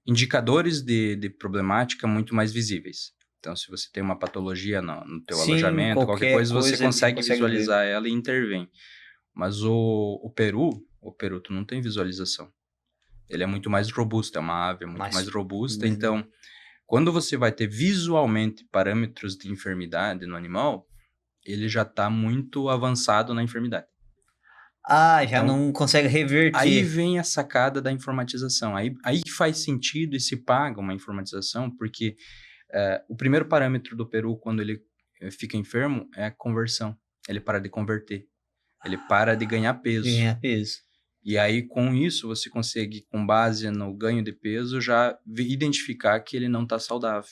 [SPEAKER 2] indicadores de problemática muito mais visíveis. Então, se você tem uma patologia no teu
[SPEAKER 1] Sim,
[SPEAKER 2] alojamento, qualquer
[SPEAKER 1] qualquer
[SPEAKER 2] coisa, você
[SPEAKER 1] coisa ele já
[SPEAKER 2] consegue
[SPEAKER 1] consegue ver.
[SPEAKER 2] visualizar ela e intervém. Mas o peru, tu não tem visualização. Ele é muito mais robusto, é uma ave muito mais
[SPEAKER 1] Mas
[SPEAKER 2] robusta, então quando você vai ter visualmente parâmetros de enfermidade no animal, ele já está muito avançado na enfermidade.
[SPEAKER 1] já
[SPEAKER 2] Então,
[SPEAKER 1] não consegue
[SPEAKER 2] aí
[SPEAKER 1] reverter.
[SPEAKER 2] vem a sacada da informatização. Aí que faz sentido e se paga uma informatização, porque o primeiro parâmetro do peru, quando ele fica enfermo, é a conversão. Ele para de converter. Ele para de ganhar peso.
[SPEAKER 1] Ganhar peso.
[SPEAKER 2] E aí, com isso, você consegue, com base no ganho de peso, já identificar que ele não está saudável.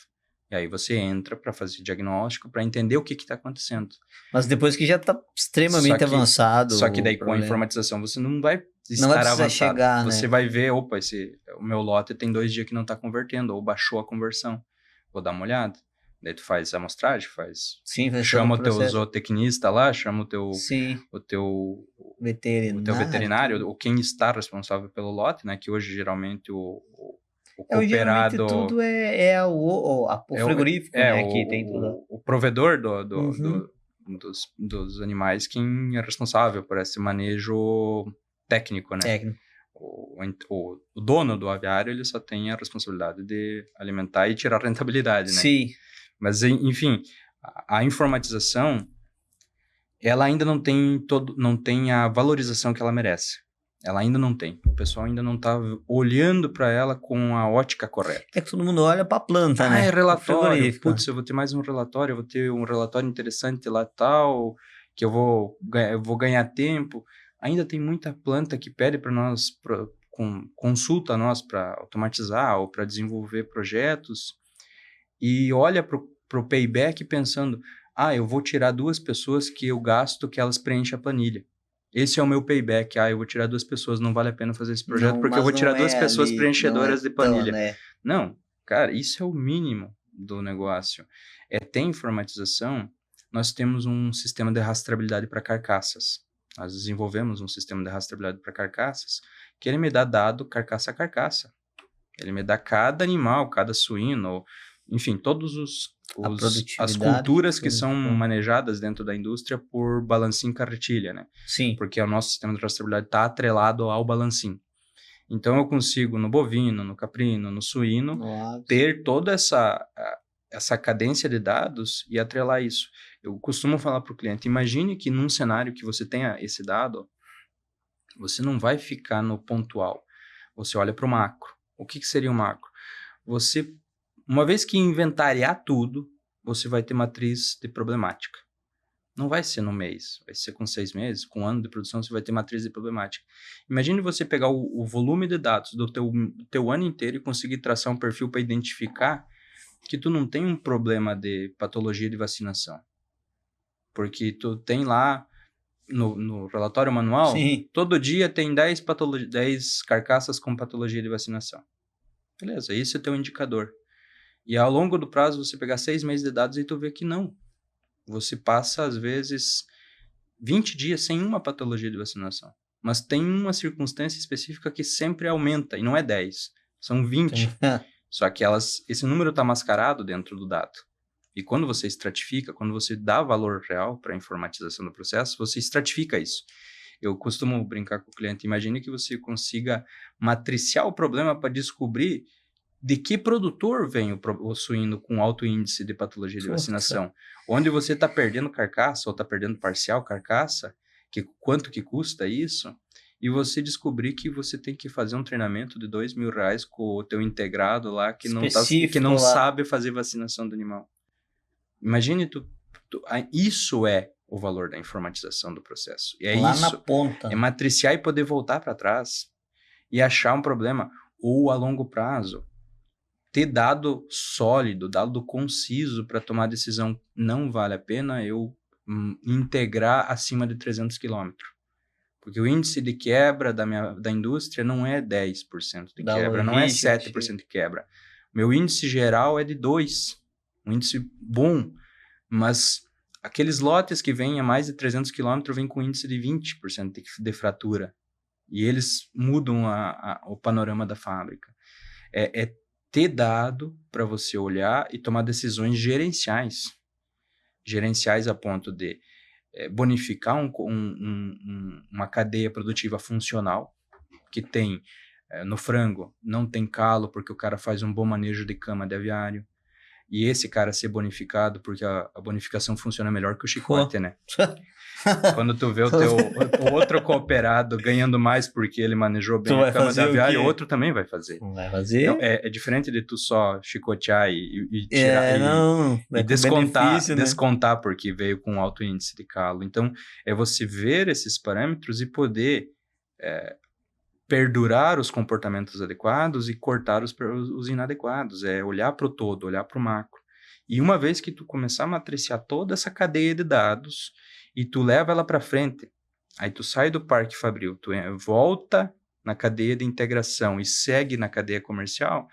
[SPEAKER 2] E aí você entra para fazer diagnóstico, para entender o que está acontecendo.
[SPEAKER 1] Mas depois que já está extremamente avançado
[SPEAKER 2] Só que
[SPEAKER 1] o
[SPEAKER 2] daí, com a
[SPEAKER 1] problema.
[SPEAKER 2] informatização, você não vai
[SPEAKER 1] Não vai
[SPEAKER 2] estar
[SPEAKER 1] precisar
[SPEAKER 2] avançado.
[SPEAKER 1] chegar,
[SPEAKER 2] Você
[SPEAKER 1] né?
[SPEAKER 2] vai ver, opa, o meu lote tem 2 dias que não está convertendo, ou baixou a conversão. Vou dar uma olhada. Daí tu faz a amostragem,
[SPEAKER 1] Sim, faz todo o
[SPEAKER 2] chama o teu
[SPEAKER 1] processo.
[SPEAKER 2] zootecnista lá, chama
[SPEAKER 1] Sim,
[SPEAKER 2] o teu
[SPEAKER 1] veterinário,
[SPEAKER 2] veterinário,
[SPEAKER 1] tudo.
[SPEAKER 2] ou quem está responsável pelo lote, né? Que hoje geralmente o
[SPEAKER 1] Hoje geralmente
[SPEAKER 2] cooperado
[SPEAKER 1] tudo é o
[SPEAKER 2] é
[SPEAKER 1] frigorífico, né? Que tem tudo.
[SPEAKER 2] o provedor
[SPEAKER 1] Uhum.
[SPEAKER 2] dos animais, quem é responsável por esse manejo técnico, né?
[SPEAKER 1] Técnico.
[SPEAKER 2] O dono do aviário, ele só tem a responsabilidade de alimentar e tirar rentabilidade, né?
[SPEAKER 1] Sim.
[SPEAKER 2] Mas, enfim, a informatização, ela ainda não tem a valorização que ela merece. Ela ainda não tem. O pessoal ainda não está olhando para ela com a ótica correta.
[SPEAKER 1] É que todo mundo olha para a planta, né?
[SPEAKER 2] É relatório.
[SPEAKER 1] Frigorífico.
[SPEAKER 2] Putz, eu vou ter mais um relatório, eu vou ter um relatório interessante lá tal, que eu vou ganhar tempo. Ainda tem muita planta que pede para nós, consulta a nós para automatizar ou para desenvolver projetos e olha para o payback pensando, eu vou tirar 2 pessoas que eu gasto que elas preenchem a planilha. Esse é o meu payback. Eu vou tirar 2 pessoas, não vale a pena fazer esse projeto,
[SPEAKER 1] Não,
[SPEAKER 2] porque eu
[SPEAKER 1] mas
[SPEAKER 2] vou tirar
[SPEAKER 1] não
[SPEAKER 2] 2
[SPEAKER 1] é
[SPEAKER 2] pessoas
[SPEAKER 1] ali, não é
[SPEAKER 2] preenchedoras de
[SPEAKER 1] tão,
[SPEAKER 2] planilha.
[SPEAKER 1] né?
[SPEAKER 2] Não, cara, isso é o mínimo do negócio. Ter informatização, nós temos um sistema de rastreabilidade para carcaças. Nós desenvolvemos um sistema de rastreabilidade para carcaças, que ele me dá dado carcaça a carcaça. Ele me dá cada animal, cada suíno, enfim, todos
[SPEAKER 1] A
[SPEAKER 2] as
[SPEAKER 1] produtividade.
[SPEAKER 2] culturas que são manejadas dentro da indústria por balancim carretilha, né?
[SPEAKER 1] Sim.
[SPEAKER 2] Porque o nosso sistema de rastreabilidade está atrelado ao balancim. Então, eu consigo no bovino, no caprino, no suíno, ter toda essa cadência de dados e atrelar isso. Eu costumo falar para o cliente, imagine que num cenário que você tenha esse dado, você não vai ficar no pontual, você olha para o macro. O que seria o macro? Você, uma vez que inventariar tudo, você vai ter matriz de problemática. Não vai ser no mês, vai ser com 6 meses, com 1 ano de produção, você vai ter matriz de problemática. Imagine você pegar o volume de dados do teu ano inteiro e conseguir traçar um perfil para identificar que tu não tem um problema de patologia de vacinação. Porque tu tem lá no relatório manual,
[SPEAKER 1] Sim.
[SPEAKER 2] Todo dia tem 10 carcaças com patologia de vacinação. Beleza, esse é o teu indicador. E ao longo do prazo, você pegar 6 meses de dados e tu vê que não. Você passa, às vezes, 20 dias sem uma patologia de vacinação. Mas tem uma circunstância específica que sempre aumenta, e não é 10, são 20. Só que esse número está mascarado dentro do dado. E quando você estratifica, quando você dá valor real para a informatização do processo, você estratifica isso. Eu costumo brincar com o cliente, imagine que você consiga matriciar o problema para descobrir de que produtor vem o suíno com alto índice de patologia de vacinação. Onde você está perdendo carcaça ou está perdendo parcial carcaça, quanto que custa isso, e você descobrir que você tem que fazer um treinamento de R$2.000 com o teu integrado lá que não sabe fazer vacinação do animal. Imagine isso é o valor da informatização do processo. E é
[SPEAKER 1] lá
[SPEAKER 2] isso,
[SPEAKER 1] na ponta.
[SPEAKER 2] É matriciar e poder voltar para trás e achar um problema. Ou a longo prazo, ter dado sólido, dado conciso para tomar decisão. Não vale a pena eu integrar acima de 300 km. Porque o índice de quebra da indústria não é 10% de quebra, não é 7% de quebra. Meu índice geral é de 2%. Um índice bom, mas aqueles lotes que vêm a mais de 300 km vêm com índice de 20% de fratura. E eles mudam o panorama da fábrica. É ter dado para você olhar e tomar decisões gerenciais. Gerenciais a ponto de bonificar uma cadeia produtiva funcional, que tem, no frango, não tem calo porque o cara faz um bom manejo de cama de aviário, e esse cara ser bonificado porque a bonificação funciona melhor que o chicote, né? Quando tu vê o outro cooperado ganhando mais porque ele manejou bem a cama de aviário, o outro também vai fazer.
[SPEAKER 1] Não vai fazer?
[SPEAKER 2] Então, é diferente de tu só chicotear e
[SPEAKER 1] tirar
[SPEAKER 2] e descontar porque veio com alto índice de calo. Então, é você ver esses parâmetros e poder perdurar os comportamentos adequados e cortar os inadequados. É olhar para o todo, olhar para o macro. E uma vez que tu começar a matriciar toda essa cadeia de dados e tu leva ela para frente, aí tu sai do parque fabril, tu volta na cadeia de integração e segue na cadeia comercial,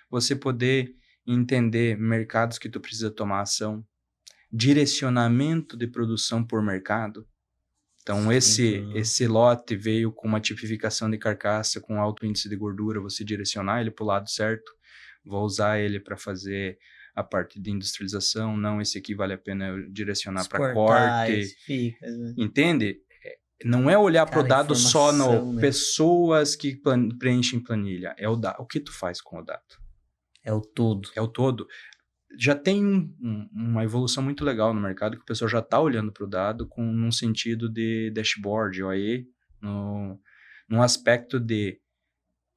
[SPEAKER 2] você poder entender mercados que tu precisa tomar ação, direcionamento de produção por mercado. Então, esse lote veio com uma tipificação de carcaça com alto índice de gordura, você direcionar ele para o lado certo, vou usar ele para fazer a parte de industrialização, não, esse aqui vale a pena eu direcionar para corte. Entende? Não é olhar para o dado só no pessoas que preenchem planilha, é o que tu faz com o dado.
[SPEAKER 1] É o todo.
[SPEAKER 2] É o todo. Já tem uma evolução muito legal no mercado que o pessoal já está olhando para o dado num sentido de dashboard, OE, num aspecto de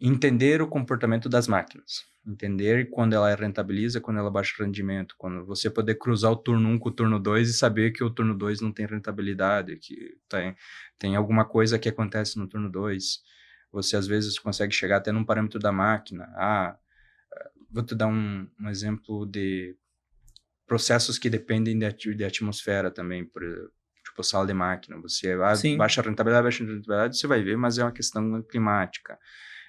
[SPEAKER 2] entender o comportamento das máquinas. Entender quando ela rentabiliza, quando ela baixa o rendimento, quando você poder cruzar o turno 1 com o turno 2 e saber que o turno 2 não tem rentabilidade, que tem alguma coisa que acontece no turno 2. Você, às vezes, consegue chegar até num parâmetro da máquina. Vou te dar um exemplo de processos que dependem de atmosfera também, tipo sala de máquina. Você
[SPEAKER 1] Sim.
[SPEAKER 2] baixa a rentabilidade, você vai ver, mas é uma questão climática.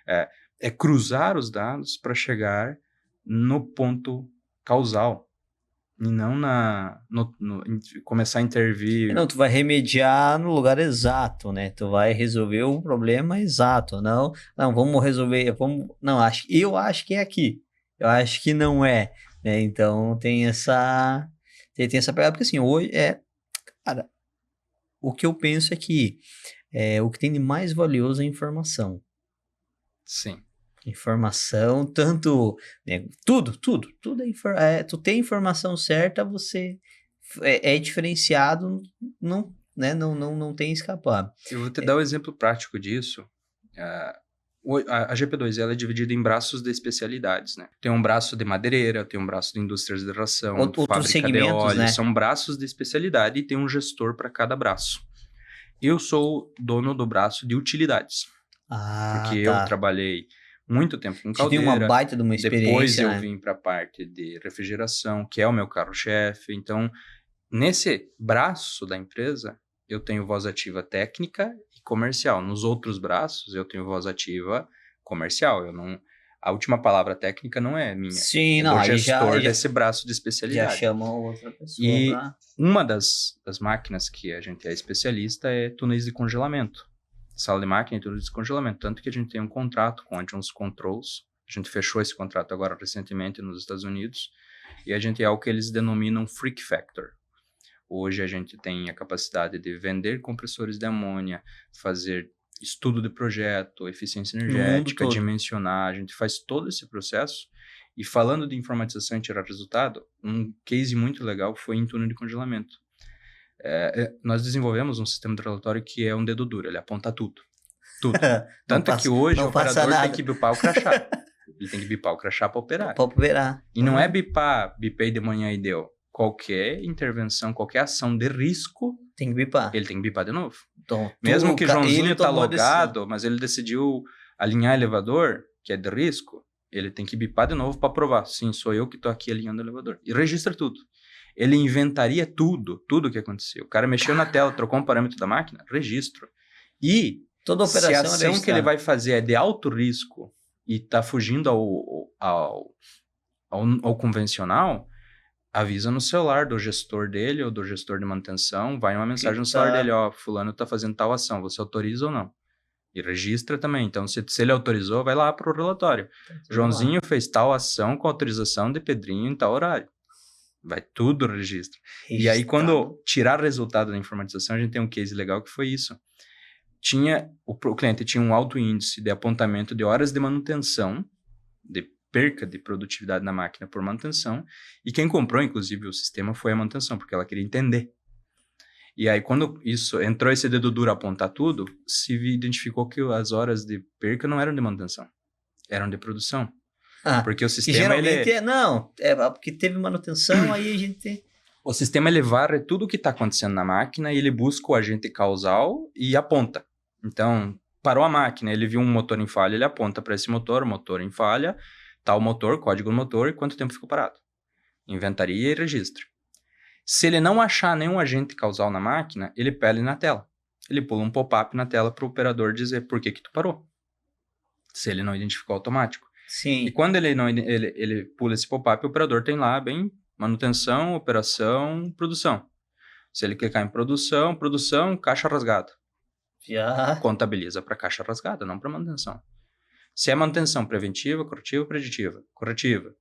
[SPEAKER 2] É cruzar os dados para chegar no ponto causal e não começar a intervir.
[SPEAKER 1] Não, tu vai remediar no lugar exato, né? Tu vai resolver o problema exato. Não, vamos resolver, eu acho que é aqui. Eu acho que não é, né? Então tem essa pegada, porque assim, hoje cara, o que eu penso é que o que tem de mais valioso é a informação.
[SPEAKER 2] Sim.
[SPEAKER 1] Informação, tanto, né, tudo tu tem informação certa, você é diferenciado, não, né, não tem escapar.
[SPEAKER 2] Eu vou te dar um exemplo prático disso. A GP2 ela é dividida em braços de especialidades, né? Tem um braço de madeireira, tem um braço de indústrias de ração,
[SPEAKER 1] Outros
[SPEAKER 2] fábrica de
[SPEAKER 1] segmentos,
[SPEAKER 2] óleo,
[SPEAKER 1] né?
[SPEAKER 2] são braços de especialidade e tem um gestor para cada braço. Eu sou dono do braço de utilidades, porque eu trabalhei muito tempo com
[SPEAKER 1] Você tem uma
[SPEAKER 2] caldeira,
[SPEAKER 1] baita de uma experiência,
[SPEAKER 2] depois eu
[SPEAKER 1] né?
[SPEAKER 2] vim para a parte de refrigeração, que é o meu carro-chefe. Então, nesse braço da empresa, eu tenho voz ativa técnica e comercial. Nos outros braços, eu tenho voz ativa comercial. A última palavra técnica não é minha.
[SPEAKER 1] Sim,
[SPEAKER 2] é
[SPEAKER 1] não,
[SPEAKER 2] do
[SPEAKER 1] aí
[SPEAKER 2] gestor
[SPEAKER 1] já
[SPEAKER 2] desse braço de especialidade.
[SPEAKER 1] já chama outra pessoa
[SPEAKER 2] E
[SPEAKER 1] pra...
[SPEAKER 2] uma das máquinas que a gente é especialista é túneis de congelamento. Sala de máquina e túneis de congelamento. Tanto que a gente tem um contrato com a Johnson Controls. A gente fechou esse contrato agora recentemente nos Estados Unidos. E a gente é o que eles denominam Freak Factor. Hoje a gente tem a capacidade de vender compressores de amônia, fazer estudo de projeto, eficiência energética, dimensionar. A gente faz todo esse processo. E falando de informatização e tirar resultado, um case muito legal foi em túnel de congelamento. Nós desenvolvemos um sistema de relatório que é um dedo duro, ele aponta tudo. Tudo. Tanto que hoje o operador tem que bipar o crachá. Ele tem que bipar o crachá para operar.
[SPEAKER 1] Para operar.
[SPEAKER 2] E não é bipei de manhã e deu. Qualquer intervenção, qualquer ação de risco,
[SPEAKER 1] tem que bipar.
[SPEAKER 2] Ele tem que bipar de novo.
[SPEAKER 1] Então,
[SPEAKER 2] mesmo que Joãozinho tá logado, mas ele decidiu alinhar elevador, que é de risco, ele tem que bipar de novo para provar. Sim, sou eu que tô aqui alinhando o elevador. E registra tudo. Ele inventaria tudo o que aconteceu. O cara mexeu na tela, trocou um parâmetro da máquina, registro. E
[SPEAKER 1] toda operação
[SPEAKER 2] se a ação que ele vai fazer é de alto risco e tá fugindo ao convencional, avisa no celular do gestor dele ou do gestor de manutenção, vai uma mensagem no celular dele, fulano tá fazendo tal ação, você autoriza ou não? E registra também. Então, se ele autorizou, vai lá pro relatório. Joãozinho fez tal ação com autorização de Pedrinho em tal horário. Vai tudo registra. E aí, quando tirar resultado da informatização, a gente tem um case legal que foi isso. O cliente tinha um alto índice de apontamento de horas de manutenção, de perca de produtividade na máquina por manutenção, e quem comprou, inclusive, o sistema foi a manutenção, porque ela queria entender. E aí, quando entrou esse dedo duro a apontar tudo, se identificou que as horas de perca não eram de manutenção, eram de produção. Porque o sistema,
[SPEAKER 1] porque teve manutenção, aí a gente...
[SPEAKER 2] O sistema, ele varre tudo o que está acontecendo na máquina e ele busca o agente causal e aponta. Então, parou a máquina, ele viu um motor em falha, ele aponta para esse motor em falha, tal motor, código do motor e quanto tempo ficou parado. Inventaria e registra. Se ele não achar nenhum agente causal na máquina, ele pele na tela. Ele pula um pop-up na tela para o operador dizer por que tu parou. Se ele não identificou automático.
[SPEAKER 1] Sim.
[SPEAKER 2] E quando ele pula esse pop-up, o operador tem lá bem manutenção, operação, produção. Se ele clicar em produção, caixa rasgada.
[SPEAKER 1] Já.
[SPEAKER 2] Contabiliza para caixa rasgada, não para manutenção. Se é manutenção preventiva, corretiva, preditiva. Corretiva.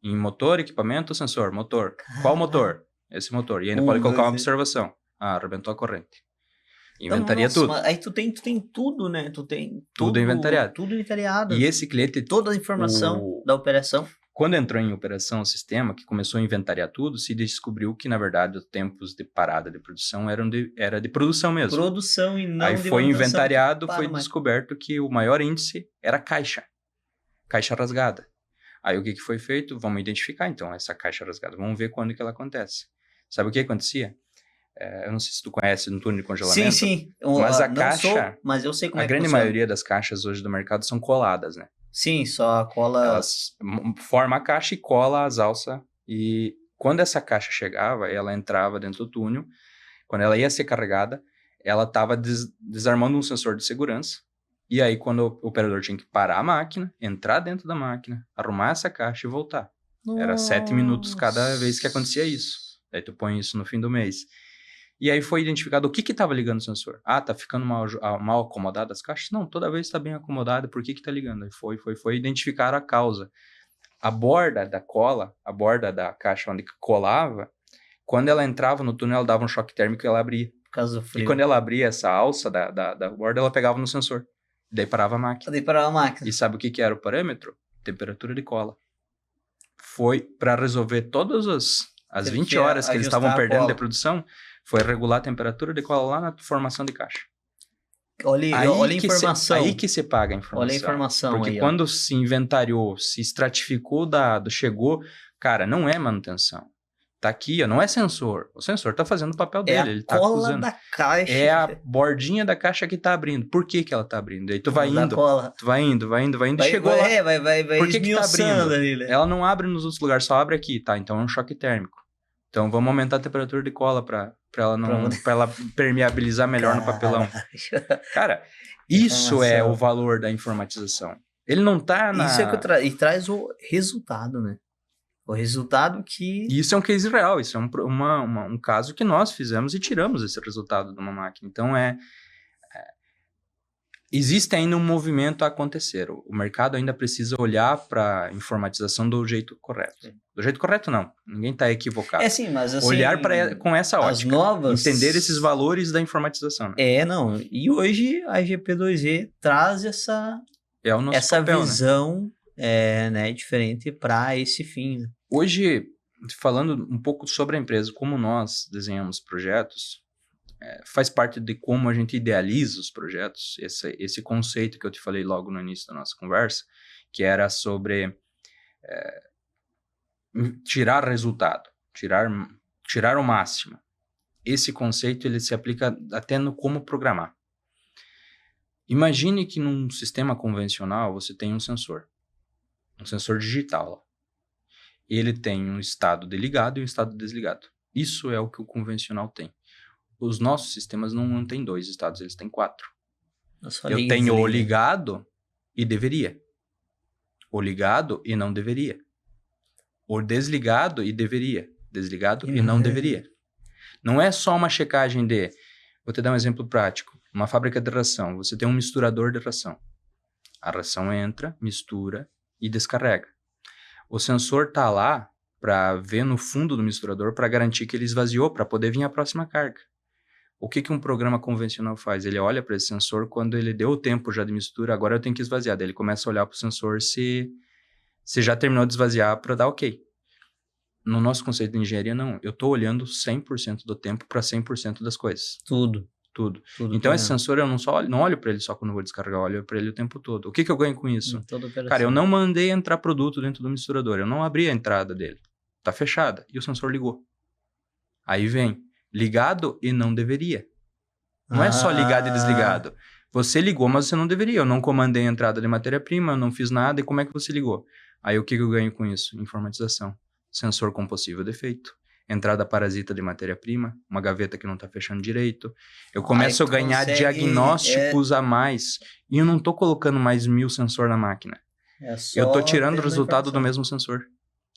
[SPEAKER 2] Em motor, equipamento, sensor, motor. Qual motor? Esse motor. E ainda pode colocar uma observação. Arrebentou a corrente. Inventaria tudo.
[SPEAKER 1] Aí tu tem tudo, né? Tu tem
[SPEAKER 2] tudo inventariado.
[SPEAKER 1] Tudo inventariado.
[SPEAKER 2] E esse cliente...
[SPEAKER 1] Toda a informação da operação.
[SPEAKER 2] Quando entrou em operação o sistema, que começou a inventariar tudo, se descobriu que, na verdade, os tempos de parada de produção era de produção mesmo.
[SPEAKER 1] Produção e não
[SPEAKER 2] Aí
[SPEAKER 1] de
[SPEAKER 2] foi
[SPEAKER 1] manutenção,
[SPEAKER 2] inventariado,
[SPEAKER 1] para
[SPEAKER 2] foi
[SPEAKER 1] mais.
[SPEAKER 2] descoberto que o maior índice era caixa rasgada. Aí o que foi feito? Vamos identificar então essa caixa rasgada, vamos ver quando que ela acontece. Sabe o que acontecia? Eu não sei se tu conhece no túnel de congelamento.
[SPEAKER 1] Sim.
[SPEAKER 2] Mas a
[SPEAKER 1] não
[SPEAKER 2] caixa,
[SPEAKER 1] mas eu sei como
[SPEAKER 2] a
[SPEAKER 1] é que
[SPEAKER 2] grande
[SPEAKER 1] funciona.
[SPEAKER 2] maioria das caixas hoje do mercado são coladas, né?
[SPEAKER 1] Sim, só a cola...
[SPEAKER 2] Elas formam a caixa e cola as alças. E quando essa caixa chegava, ela entrava dentro do túnel. Quando ela ia ser carregada, ela estava desarmando um sensor de segurança. E aí, quando o operador tinha que parar a máquina, entrar dentro da máquina, arrumar essa caixa e voltar. Era 7 minutos cada vez que acontecia isso. Daí tu põe isso no fim do mês. E aí foi identificado o que estava ligando o sensor. Ah, tá ficando mal acomodado as caixas? Não, toda vez está bem acomodado. Por que tá ligando? Aí foi identificar a causa. A borda da cola, a borda da caixa onde colava, quando ela entrava no túnel, ela dava um choque térmico e ela abria.
[SPEAKER 1] Por causa do frio.
[SPEAKER 2] E quando ela abria essa alça da borda, ela pegava no sensor. Daí parava a máquina.
[SPEAKER 1] Daí parava a máquina.
[SPEAKER 2] E sabe o que era o parâmetro? Temperatura de cola. Foi para resolver todas as 20 horas que eles estavam perdendo de produção, foi regular a temperatura de cola lá na formação de caixa.
[SPEAKER 1] Olha a informação.
[SPEAKER 2] Aí que você paga a informação.
[SPEAKER 1] Olha a informação.
[SPEAKER 2] Porque
[SPEAKER 1] aí,
[SPEAKER 2] quando se inventariou, se estratificou o dado, chegou... Cara, não é manutenção. Tá aqui, ó, não é sensor. O sensor tá fazendo o papel dele. Ele tá
[SPEAKER 1] cola
[SPEAKER 2] acusando.
[SPEAKER 1] Da caixa.
[SPEAKER 2] É a bordinha da caixa que tá abrindo. Por que ela tá abrindo? Aí tu vai indo, e chegou lá.
[SPEAKER 1] Vai
[SPEAKER 2] Por que tá abrindo?
[SPEAKER 1] Ali, né?
[SPEAKER 2] Ela não abre nos outros lugares, só abre aqui, tá? Então é um choque térmico. Então vamos aumentar a temperatura de cola pra ela permeabilizar melhor no papelão. Cara, isso é o valor da informatização. Ele não tá na...
[SPEAKER 1] Isso é que e traz o resultado, né? O resultado que...
[SPEAKER 2] Isso é um case real, isso é um caso que nós fizemos e tiramos esse resultado de uma máquina. Então, existe ainda um movimento a acontecer. O mercado ainda precisa olhar para a informatização do jeito correto. Do jeito correto, não. Ninguém está equivocado.
[SPEAKER 1] Sim, mas assim...
[SPEAKER 2] Olhar com essa ótica. Entender esses valores da informatização. Né?
[SPEAKER 1] Não. E hoje a GP2E traz essa
[SPEAKER 2] papel,
[SPEAKER 1] visão... né, diferente para esse fim. Né?
[SPEAKER 2] Hoje, falando um pouco sobre a empresa, como nós desenhamos projetos, faz parte de como a gente idealiza os projetos, esse conceito que eu te falei logo no início da nossa conversa, que era sobre tirar resultado, tirar o máximo. Esse conceito ele se aplica até no como programar. Imagine que num sistema convencional você tem um sensor digital. Ele tem um estado de ligado e um estado desligado. Isso é o que o convencional tem. Os nossos sistemas não têm 2 estados, eles têm 4. Eu tenho o ligado e deveria. O ligado e não deveria. O desligado e deveria. Desligado e não deveria. Não é só uma checagem de... Vou te dar um exemplo prático. Uma fábrica de ração, você tem um misturador de ração. A ração entra, mistura e descarrega. O sensor está lá para ver no fundo do misturador para garantir que ele esvaziou para poder vir a próxima carga. O que um programa convencional faz? Ele olha para esse sensor quando ele deu o tempo já de mistura, agora eu tenho que esvaziar. Daí ele começa a olhar para o sensor se já terminou de esvaziar para dar ok. No nosso conceito de engenharia, não. Eu estou olhando 100% do tempo para 100% das coisas.
[SPEAKER 1] Tudo.
[SPEAKER 2] Então, esse sensor, eu não olho para ele só quando eu vou descarregar, eu olho para ele o tempo todo. O que eu ganho com isso? Cara, eu não mandei entrar produto dentro do misturador, eu não abri a entrada dele. Tá fechada. E o sensor ligou. Aí vem, ligado e não deveria. Não é só ligado e desligado. Você ligou, mas você não deveria. Eu não comandei a entrada de matéria-prima, eu não fiz nada, e como é que você ligou? Aí o que eu ganho com isso? Informatização. Sensor com possível defeito. Entrada parasita de matéria-prima, uma gaveta que não está fechando direito. Eu começo a ganhar diagnósticos a mais. E eu não estou colocando mais 1000 sensor na máquina. Eu estou tirando o resultado do mesmo sensor.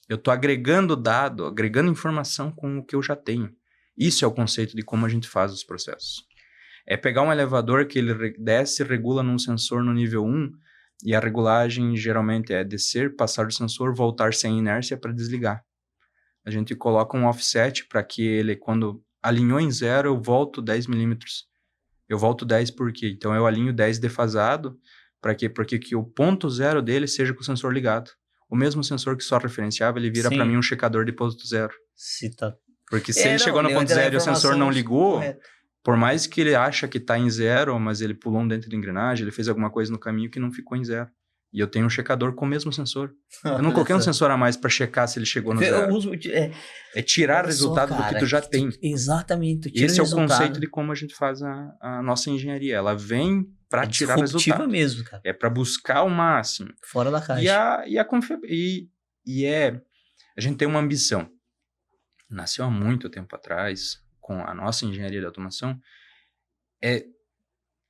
[SPEAKER 2] Eu estou agregando dado, agregando informação com o que eu já tenho. Isso é o conceito de como a gente faz os processos. É pegar um elevador que ele desce e regula num sensor no nível 1, e a regulagem geralmente é descer, passar do sensor, voltar sem inércia para desligar. A gente coloca um offset para que ele, quando alinhou em 0, eu volto 10 milímetros. Eu volto 10 por quê? Então, eu alinho 10 defasado. Para quê? Porque que o ponto 0 dele seja com o sensor ligado. o mesmo sensor que só referenciava, ele vira para mim um checador de ponto zero. Porque se ele chegou no ponto zero e o sensor não ligou, correto. Por mais que ele acha que está em zero, mas ele pulou dentro da engrenagem, ele fez alguma coisa no caminho que não ficou em zero. E eu tenho um checador com o mesmo sensor. Eu não coloquei um sensor a mais para checar se ele chegou no zero. É tirar resultado do que tu já tem.
[SPEAKER 1] Exatamente.
[SPEAKER 2] Esse é o conceito de como a gente faz a nossa engenharia. Ela vem para tirar resultado.
[SPEAKER 1] Mesmo, cara.
[SPEAKER 2] É para buscar o máximo.
[SPEAKER 1] Fora da caixa.
[SPEAKER 2] A gente tem uma ambição. Nasceu há muito tempo atrás, com a nossa engenharia de automação, é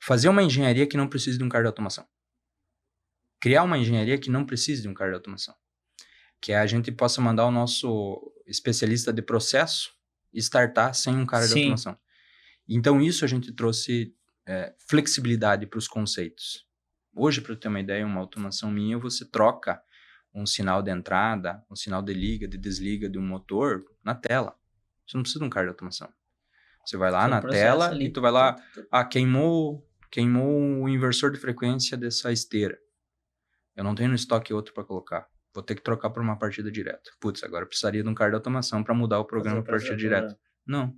[SPEAKER 2] fazer uma engenharia que não precise de um carro de automação. Criar uma engenharia que não precise de um carro de automação. Que a gente possa mandar o nosso especialista de processo startar sem um cara de automação. Então, isso a gente trouxe flexibilidade para os conceitos. Hoje, para ter uma ideia, uma automação minha, você troca um sinal de entrada, um sinal de liga, de desliga de um motor na tela. Você não precisa de um cara de automação. Você vai lá na tela ali, e tu vai lá, queimou o inversor de frequência dessa esteira. Eu não tenho no estoque outro para colocar. Vou ter que trocar por uma partida direta. Putz, agora eu precisaria de um cara de automação para mudar o programa para partida direta. Não.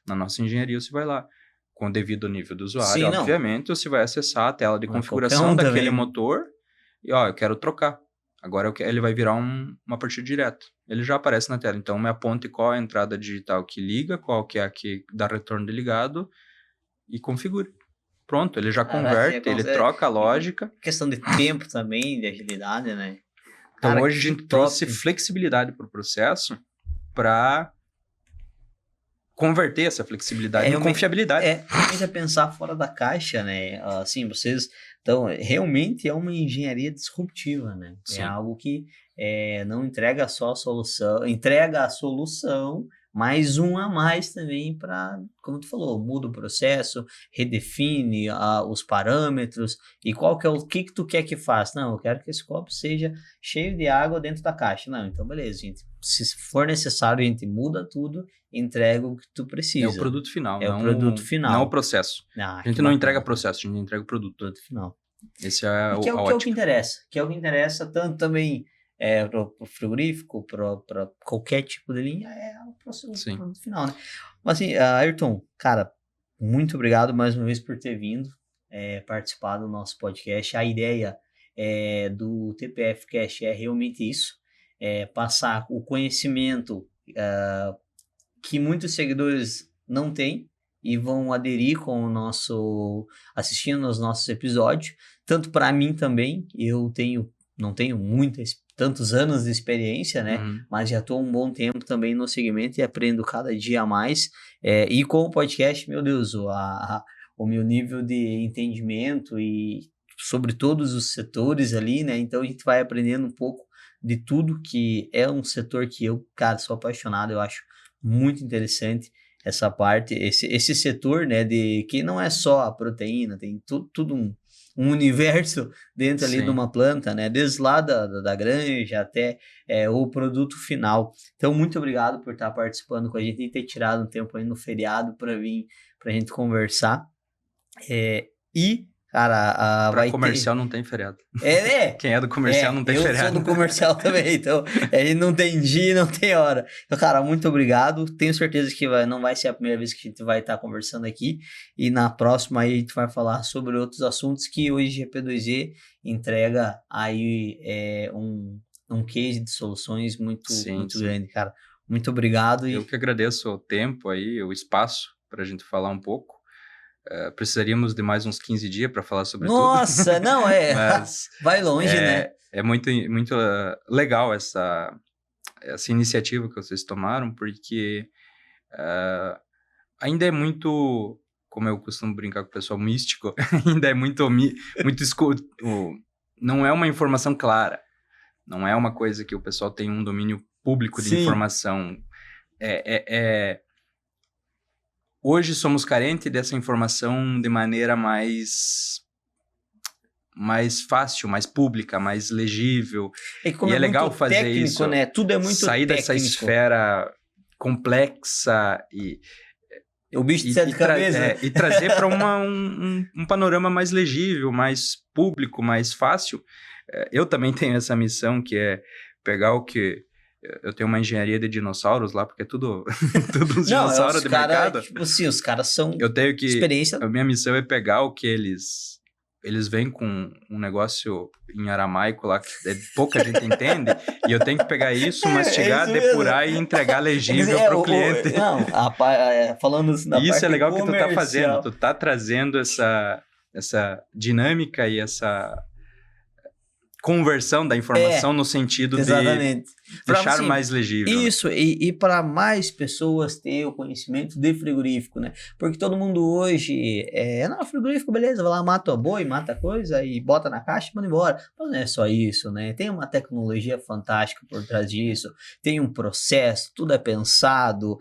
[SPEAKER 2] Na nossa engenharia você vai lá, com o devido nível do usuário, obviamente, você vai acessar a tela de configuração daquele motor e, eu quero trocar. Agora ele vai virar uma partida direta. Ele já aparece na tela. Então, me aponte qual é a entrada digital que liga, qual que é a que dá retorno de ligado e configure. Pronto, ele já converte, ele troca a lógica.
[SPEAKER 1] Questão de tempo também, de agilidade, né?
[SPEAKER 2] Então, hoje a gente trouxe flexibilidade para o processo para converter essa flexibilidade em confiabilidade.
[SPEAKER 1] Realmente pensar fora da caixa, né? Assim, vocês... Então, realmente é uma engenharia disruptiva, né? Sim. É algo que não entrega só a solução, entrega a solução, mais um a mais também para, como tu falou, muda o processo, redefine os parâmetros e qual que é o que tu quer que faça. Não, eu quero que esse copo seja cheio de água dentro da caixa. Não, então beleza, gente. Se for necessário, a gente muda tudo, entrega o que tu precisa.
[SPEAKER 2] É o produto final.
[SPEAKER 1] É o produto final.
[SPEAKER 2] Não o processo. A gente não entrega processo, a gente entrega o produto.
[SPEAKER 1] Produto final.
[SPEAKER 2] Esse é
[SPEAKER 1] que é o que interessa. Que é o que interessa tanto também para o frigorífico, para qualquer tipo de linha, é o produto final, né? Mas assim, Ayrton, cara, muito obrigado mais uma vez por ter vindo participar do nosso podcast. A ideia do TPF Cast é realmente isso. Passar o conhecimento que muitos seguidores não têm e vão aderir com o assistindo aos nossos episódios. Tanto para mim também, eu não tenho tantos anos de experiência, né? Mas já estou um bom tempo também no segmento e aprendo cada dia mais. E com o podcast, meu Deus, o meu nível de entendimento e sobre todos os setores ali, né? Então a gente vai aprendendo um pouco de tudo, que é um setor que eu, cara, sou apaixonado, eu acho muito interessante essa parte, esse setor, né, que não é só a proteína, tem tudo um universo dentro ali de uma planta, né, desde lá da granja até o produto final. Então, muito obrigado por estar participando com a gente e ter tirado um tempo aí no feriado para vir, para a gente conversar. Cara,
[SPEAKER 2] para comercial não tem feriado. Quem é do comercial não tem feriado.
[SPEAKER 1] Eu sou do comercial também, então não tem dia, não tem hora. Então, cara, muito obrigado. Tenho certeza que não vai ser a primeira vez que a gente vai estar conversando aqui. E na próxima aí a gente vai falar sobre outros assuntos que hoje a P2E entrega aí um case de soluções muito grande, cara. Muito obrigado.
[SPEAKER 2] Eu que agradeço o tempo aí, o espaço para a gente falar um pouco. Precisaríamos de mais uns 15 dias para falar sobre tudo.
[SPEAKER 1] Nossa, não, mas vai longe, né?
[SPEAKER 2] É muito, muito legal essa iniciativa que vocês tomaram, porque ainda é muito, como eu costumo brincar com o pessoal, místico, ainda é muito escuro. Não é uma informação clara, não é uma coisa que o pessoal tem um domínio público de informação. Hoje somos carentes dessa informação de maneira mais fácil, mais pública, mais legível. E é legal fazer
[SPEAKER 1] técnico,
[SPEAKER 2] isso,
[SPEAKER 1] né? Tudo é muito
[SPEAKER 2] sair
[SPEAKER 1] técnico.
[SPEAKER 2] Dessa esfera complexa e
[SPEAKER 1] o bicho de sete cabeças.
[SPEAKER 2] E trazer para um panorama mais legível, mais público, mais fácil. Eu também tenho essa missão, que é pegar o que... Eu tenho uma engenharia de dinossauros lá, porque é tudo uns
[SPEAKER 1] Não,
[SPEAKER 2] dinossauros
[SPEAKER 1] os
[SPEAKER 2] de
[SPEAKER 1] cara,
[SPEAKER 2] mercado.
[SPEAKER 1] tipo assim, os caras são
[SPEAKER 2] Eu tenho que...
[SPEAKER 1] experiência...
[SPEAKER 2] A minha missão é pegar o que eles vêm com um negócio em aramaico lá, que pouca gente entende, e eu tenho que pegar isso, mastigar,
[SPEAKER 1] isso mesmo.
[SPEAKER 2] depurar e entregar legível para o cliente.
[SPEAKER 1] Não, falando na
[SPEAKER 2] E isso
[SPEAKER 1] parte
[SPEAKER 2] é legal que tu tá
[SPEAKER 1] comercial.
[SPEAKER 2] fazendo, tu tá trazendo essa dinâmica e essa conversão da informação no sentido
[SPEAKER 1] exatamente.
[SPEAKER 2] de deixar mais legível.
[SPEAKER 1] Isso, né? E para mais pessoas ter o conhecimento de frigorífico, né? Porque todo mundo hoje não, frigorífico, beleza, vai lá, mata o boi, mata a coisa e bota na caixa e manda embora. Mas não é só isso, né? Tem uma tecnologia fantástica por trás disso, tem um processo, tudo é pensado.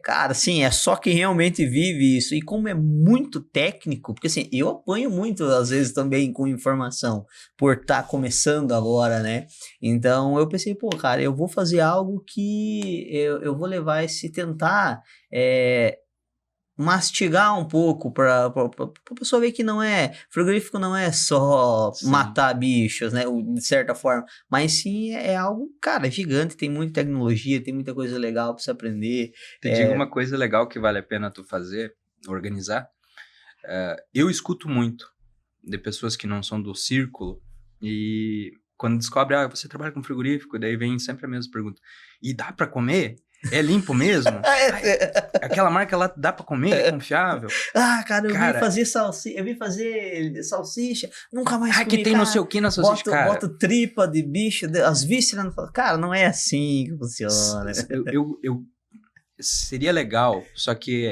[SPEAKER 1] Cara, assim, é só quem realmente vive isso. E como é muito técnico, porque assim, eu apanho muito, às vezes, também com informação, por estar começando agora, né? Então, eu pensei, pô, cara, eu vou fazer algo que eu vou levar tentar mastigar um pouco para a pessoa ver que frigorífico não é só matar bichos, né, de certa forma, mas sim é algo, cara, gigante, tem muita tecnologia, tem muita coisa legal para você aprender.
[SPEAKER 2] Te digo uma coisa legal que vale a pena tu fazer, organizar. Eu escuto muito de pessoas que não são do círculo e quando descobre, você trabalha com frigorífico, daí vem sempre a mesma pergunta. E dá pra comer? É limpo mesmo? Aquela marca lá dá pra comer? É confiável?
[SPEAKER 1] Cara, eu vim fazer salsicha, nunca mais comi,
[SPEAKER 2] que tem
[SPEAKER 1] cara,
[SPEAKER 2] não sei o que na salsicha, cara.
[SPEAKER 1] Boto tripa de bicho, as vísceras, cara, não é assim que funciona.
[SPEAKER 2] Eu seria legal, só que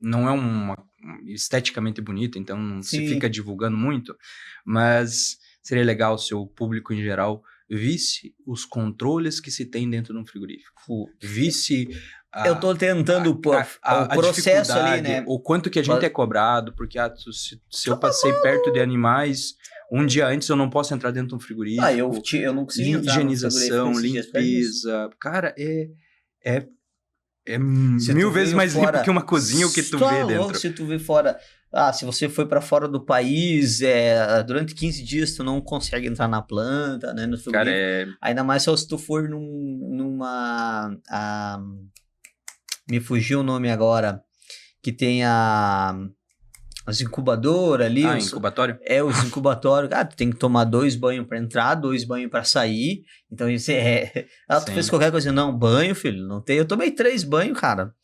[SPEAKER 2] não é esteticamente bonito, então não se fica divulgando muito, mas seria legal se o público em geral visse os controles que se tem dentro de um frigorífico. Visse
[SPEAKER 1] eu tô tentando o processo ali, né?
[SPEAKER 2] O quanto que a gente é cobrado, porque se eu passei perto de animais, um dia antes eu não posso entrar dentro de um frigorífico.
[SPEAKER 1] Eu não consegui entrar
[SPEAKER 2] higienização, limpeza. Cara, é 1000 vezes mais limpo que uma cozinha o que tu vê dentro.
[SPEAKER 1] Se tu vê fora... se você foi para fora do país, durante 15 dias tu não consegue entrar na planta, né? No frigorífico. Ainda mais só se tu for numa... me fugiu o nome agora, que tem as incubadoras ali.
[SPEAKER 2] Incubatório?
[SPEAKER 1] Os incubatórios. Tu tem que tomar 2 banhos para entrar, 2 banhos para sair. Então, isso tu fez qualquer coisa. Não, banho, filho, não tem. Eu tomei 3 banhos, cara,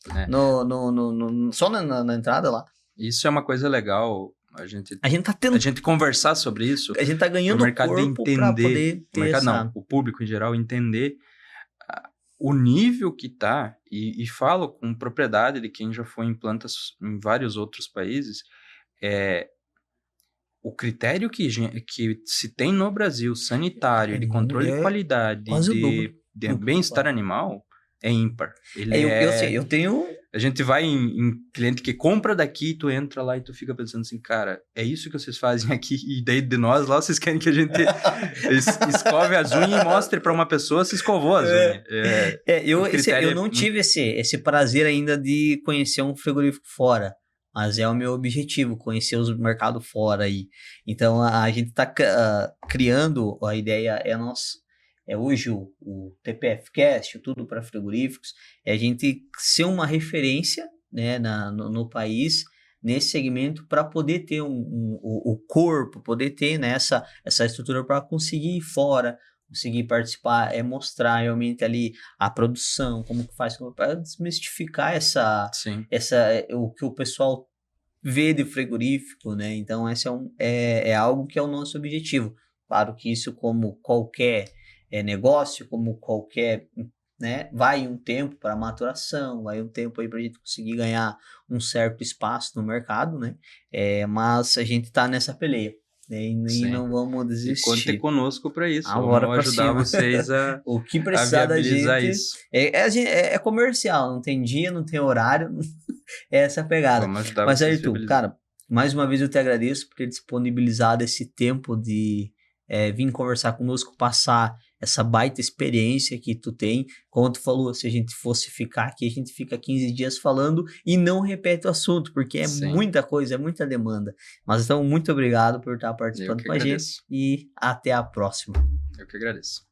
[SPEAKER 1] só na entrada lá.
[SPEAKER 2] Isso é uma coisa legal, a gente
[SPEAKER 1] tá tendo...
[SPEAKER 2] a gente conversar sobre isso.
[SPEAKER 1] A gente tá ganhando o mercado corpo para poder ter
[SPEAKER 2] o público em geral entender o nível que tá, e falo com propriedade de quem já foi em plantas em vários outros países, o critério que se tem no Brasil, sanitário, de controle de qualidade, de bem-estar animal, é ímpar.
[SPEAKER 1] Eu sei, eu tenho...
[SPEAKER 2] A gente vai em cliente que compra daqui, tu entra lá e tu fica pensando assim, cara, é isso que vocês fazem aqui, e daí de nós lá, vocês querem que a gente escove as unhas e mostre para uma pessoa se escovou as unhas.
[SPEAKER 1] Eu não tive esse prazer ainda de conhecer um frigorífico fora, mas é o meu objetivo, conhecer os mercados fora aí. Então, a gente está criando, a ideia hoje o TPF Cast, tudo para frigoríficos, a gente ser uma referência, né, no país, nesse segmento, para poder ter o corpo, poder ter, né, essa estrutura para conseguir ir fora, conseguir participar, mostrar realmente ali a produção, como que faz, para desmistificar o que o pessoal vê de frigorífico, né? Então, esse é algo que é o nosso objetivo. Claro que isso, como qualquer negócio, como qualquer, né, vai um tempo para maturação, vai um tempo aí para a gente conseguir ganhar um certo espaço no mercado, né? Mas a gente está nessa peleia, né? E não vamos desistir.
[SPEAKER 2] E conte conosco para isso.
[SPEAKER 1] Agora
[SPEAKER 2] vamos ajudar vocês a
[SPEAKER 1] o que precisar da gente
[SPEAKER 2] isso.
[SPEAKER 1] É comercial, não tem dia, não tem horário, é essa pegada.
[SPEAKER 2] Vamos ajudar
[SPEAKER 1] Mas
[SPEAKER 2] vocês,
[SPEAKER 1] Arthur, cara, mais uma vez eu te agradeço por ter disponibilizado esse tempo de vir conversar conosco, passar essa baita experiência que tu tem. Como tu falou, se a gente fosse ficar aqui, a gente fica 15 dias falando e não repete o assunto, porque muita coisa, é muita demanda. Mas então, muito obrigado por estar participando com a gente e até a próxima.
[SPEAKER 2] Eu que agradeço.